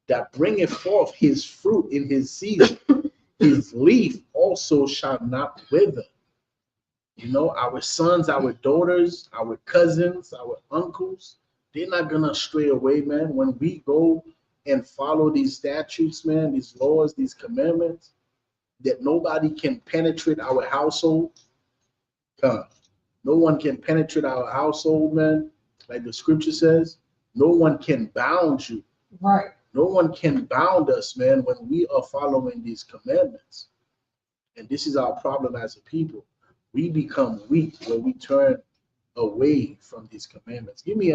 that bringeth forth his fruit in his season. His leaf also shall not wither. You know, our sons, our daughters, our cousins, our uncles, they're not gonna stray away, man. When we go and follow these statutes, man, these laws, these commandments, that nobody can penetrate our household. No one can penetrate our household, man. Like the scripture says, no one can bound you. Right. No one can bound us, man, when we are following these commandments. And this is our problem as a people. We become weak when we turn away from these commandments. Give me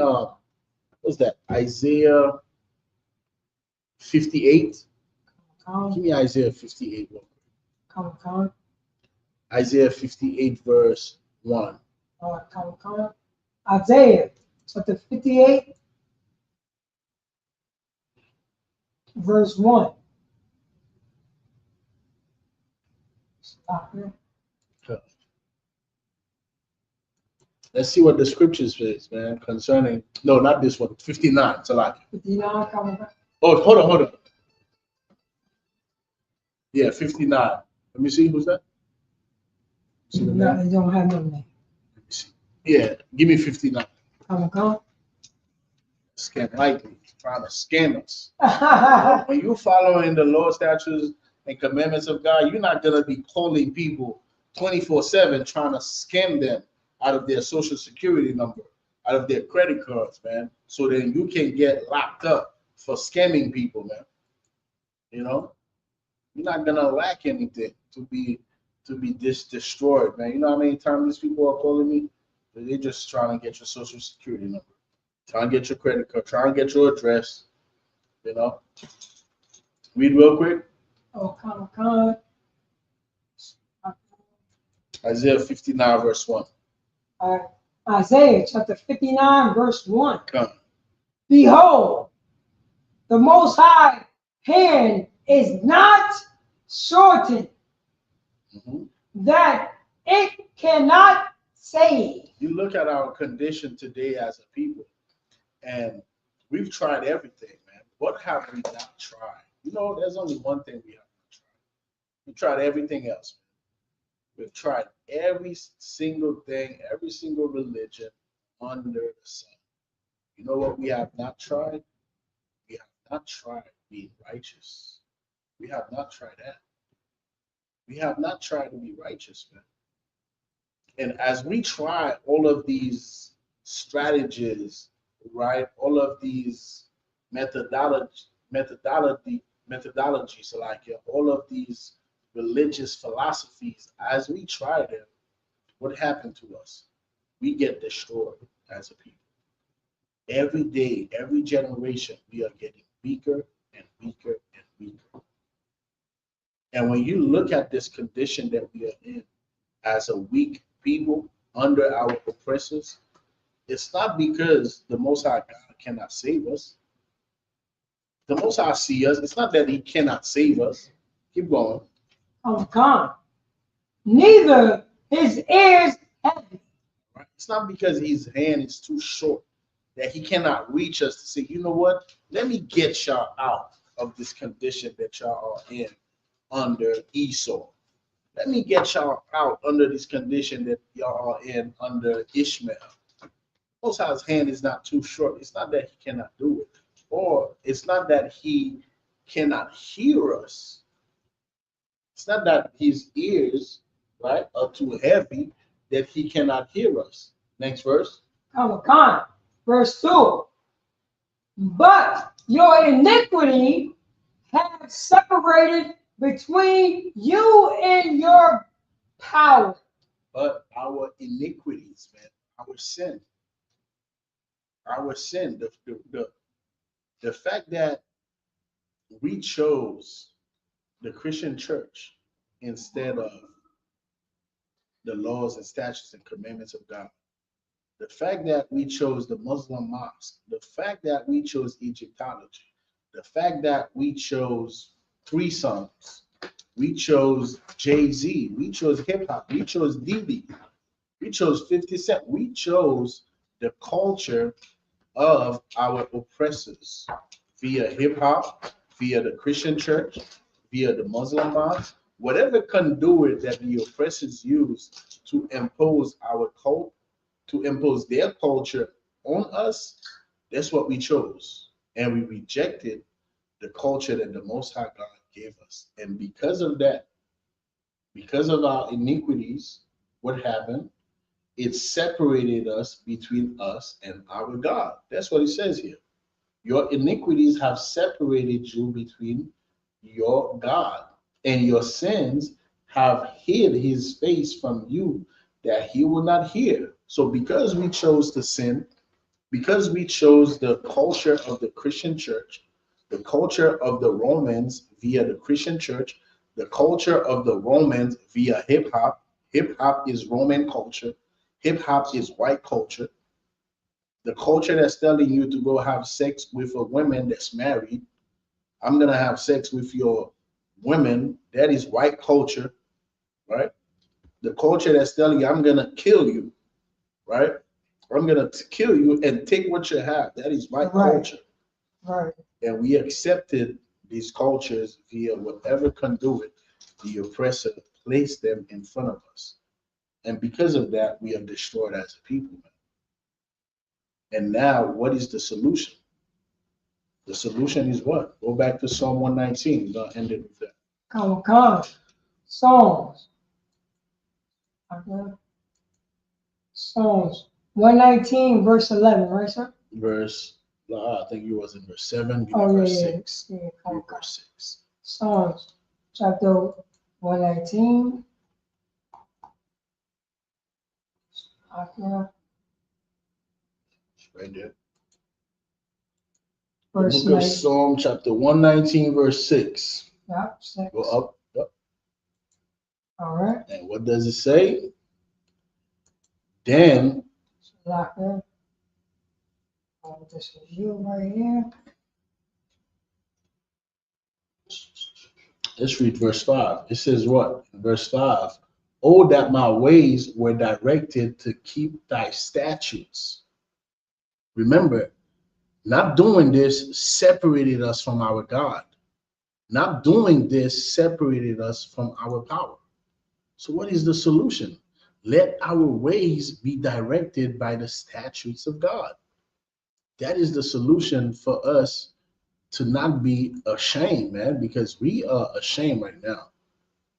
what's that? Isaiah 58. Give me Isaiah 58. Come. Isaiah 58 verse 1. Come. Isaiah chapter 58. verse 1. Stop here. Let's see what the scripture says, man, concerning, no, not this one, 59, Salaki. 59 coming back. Oh, hold on. Yeah, 59. Let me see, who's that? See the No, name? they don't have no name. Yeah, give me 59. Come. Scam likely, trying to scam us. When you're following the Lord's statutes and commandments of God, you're not gonna be calling people 24/7 trying to scam them out of their social security number, out of their credit cards, man. So then you can get locked up for scamming people, man. You know, you're not gonna lack anything to be destroyed, man. You know how many times these people are calling me? They're just trying to get your social security number, trying to get your credit card, trying to get your address. You know. Read real quick. Oh, come. Isaiah 59 verse 1. All right. Isaiah chapter 59 verse 1. Come. Behold, the Most High hand is not shortened, that it cannot save. You look at our condition today as a people, and we've tried everything, man. What have we not tried? You know, there's only one thing we have not tried. We tried everything else. We've tried every single thing, every single religion under the sun. You know what we have not tried? We have not tried being righteous. We have not tried that. We have not tried to be righteous, man. And as we try all of these strategies, right? All of these methodologies, like all of these religious philosophies, as we try them, what happened to us? We get destroyed as a people. Every day, every generation, we are getting weaker and weaker and weaker. And when you look at this condition that we are in as a weak people under our oppressors, it's not because the Most High God cannot save us. The Most High see us. It's not that he cannot save us. Keep going. Come. Neither his ears heavy. Right? It's not because his hand is too short that he cannot reach us to say, you know what? Let me get y'all out of this condition that y'all are in under Esau. Let me get y'all out under this condition that y'all are in under Ishmael. Most High's hand is not too short. It's not that he cannot do it, or it's not that he cannot hear us. It's not that his ears, right, are too heavy that he cannot hear us. Next verse. Come. Verse 2. But your iniquity have separated between you and your power. But our iniquities, man, our sin, the fact that we chose the Christian church instead of the laws and statutes and commandments of God, the fact that we chose the Muslim mosque, the fact that we chose Egyptology, the fact that we chose threesomes, we chose Jay-Z, we chose hip-hop, we chose DB, we chose 50 Cent, we chose the culture of our oppressors via hip-hop, via the Christian church, via the Muslim mosque, whatever conduit that the oppressors use to impose our cult, to impose their culture on us, that's what we chose. And we rejected the culture that the Most High God gave us. And because of that, because of our iniquities, what happened? It separated us between us and our God. That's what it says here. Your iniquities have separated you between your God, and your sins have hid his face from you that he will not hear. So because we chose to sin, because we chose the culture of the Christian church, the culture of the Romans via the Christian church, the culture of the Romans via hip-hop. Hip-hop is Roman culture. Hip-hop is white culture. The culture that's telling you to go have sex with a woman that's married, I'm gonna have sex with your women. That is white culture, right? The culture that's telling you I'm gonna kill you, right? I'm gonna kill you and take what you have. That is white culture. Right. And we accepted these cultures via whatever conduit the oppressor placed them in front of us. And because of that, we are destroyed as a people. And now, what is the solution? The solution is what? Go back to Psalm 119. We're going to end it with that. Come. Psalms. Okay. Psalms 119, verse 11, right, sir? I think you was in verse 7. Verse 6. 6. Yeah, Verse 6. Psalms chapter 119. Okay. Right there. Verse The book of 9. Psalm chapter 119, verse 6. Yeah, 6. Go up. All right. And what does it say? Then. Lock in. This is you right here. Let's read verse 5. It says what? Verse 5. Oh, that my ways were directed to keep thy statutes. Remember, not doing this separated us from our God. Not doing this separated us from our power. So what is the solution? Let our ways be directed by the statutes of God. That is the solution for us to not be ashamed, man, because we are ashamed right now.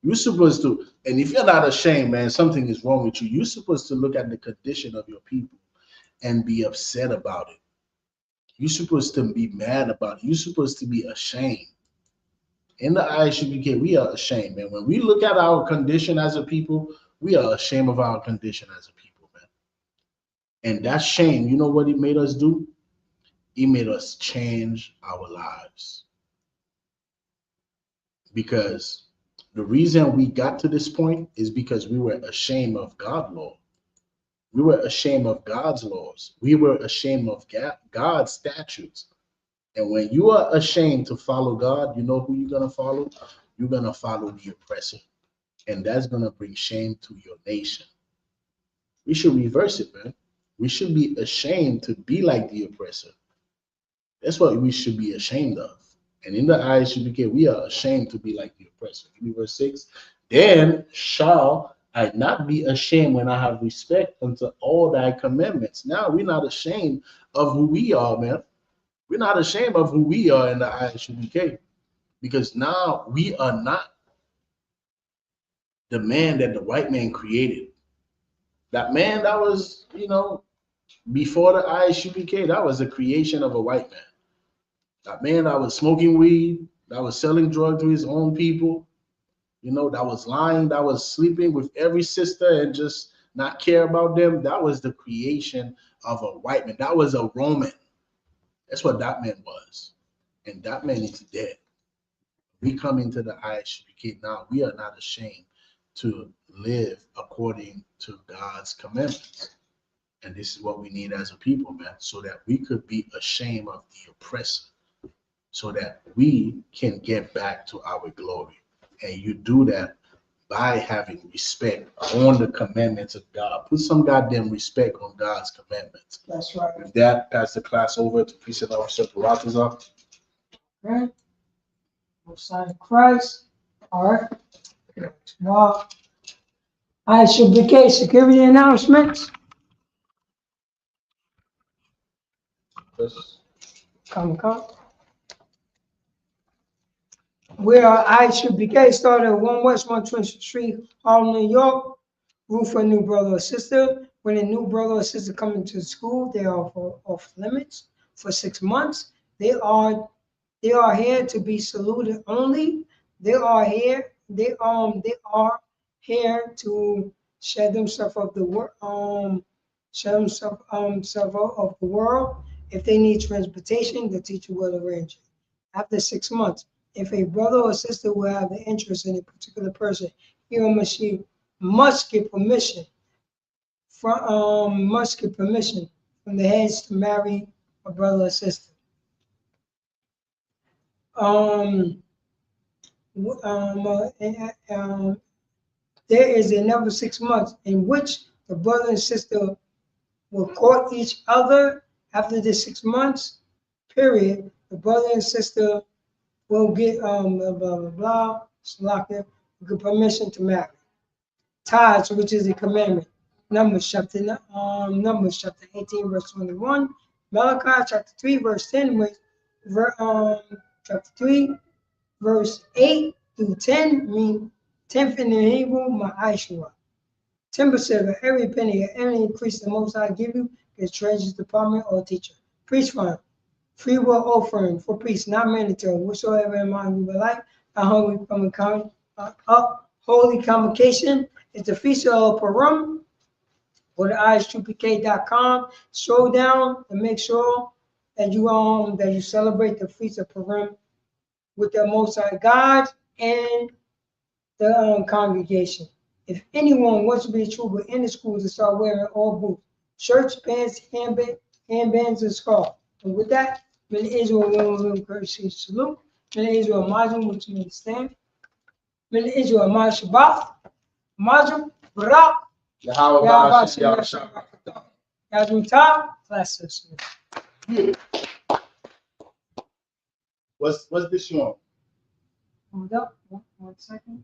You're supposed to, and if you're not ashamed, man, something is wrong with you. You're supposed to look at the condition of your people and be upset about it. You're supposed to be mad about it. You're supposed to be ashamed. In the ISUPK, we are ashamed, man. When we look at our condition as a people, we are ashamed of our condition as a people, man. And that shame, you know what it made us do? It made us change our lives. Because the reason we got to this point is because we were ashamed of God's law. We were ashamed of God's laws. We were ashamed of God's statutes. And when you are ashamed to follow God, you know who you're going to follow? You're going to follow the oppressor. And that's going to bring shame to your nation. We should reverse it, man. We should be ashamed to be like the oppressor. That's what we should be ashamed of. And in the ISUPK, we are ashamed to be like the oppressor. Give me verse 6. Then shall I not be ashamed when I have respect unto all thy commandments. Now we're not ashamed of who we are, man. We're not ashamed of who we are in the ISUPK, because now we are not the man that the white man created. That man that was, before the ISUPK, that was a creation of a white man. That man that was smoking weed, that was selling drugs to his own people, that was lying, that was sleeping with every sister and just not care about them. That was the creation of a white man. That was a Roman. That's what that man was. And that man is dead. We come into the ISUPK now. We are not ashamed to live according to God's commandments. And this is what we need as a people, man, so that we could be ashamed of the oppressor, so that we can get back to our glory. And you do that by having respect on the commandments of God. Put some goddamn respect on God's commandments. That's right. With that, pass the class over to Precinct Officer Parataza. Right. Sign of Christ. All right. Well, ISUPK security announcements. Come. We are ISUPK, started at 1 West 120th Street, Harlem, New York. Room for a new brother or sister. When a new brother or sister come into the school, they are off limits for 6 months. They are here to be saluted only. They are here to share themselves of the world. Of the world. If they need transportation, the teacher will arrange it. After 6 months, if a brother or sister will have an interest in a particular person, he or she must get permission from the heads to marry a brother or sister. there is another 6 months in which the brother and sister will court each other. After the 6 months period, the brother and sister will get blah blah blah get permission to marry. Tithes, which is a commandment. Numbers chapter 18 verse 21. Malachi chapter 3 verse 10. Chapter 3 verse 8 through 10 mean 10th in the Hebrew Ma'ashua. 10% of every penny or any increase the Most High give you is treasurer's department or teacher. Priest fund. Free will offering for peace, not mandatory. Whatsoever amount you would like, a holy convocation. It's the Feast of Purim. Go to ISUPK.com. Scroll down and make sure that you celebrate the Feast of Purim with the Most High God and the congregation. If anyone wants to be a trooper in the schools to start wearing all boots, shirts, pants, handbands, and scarves. And with that, Min Israel will courtesy salute. Min Israel Majum, which means stand. Min Israel Maj Shabbat. Majum Barak. Yahweh Shem Yahweh classes. What's this one? Hold up, one second.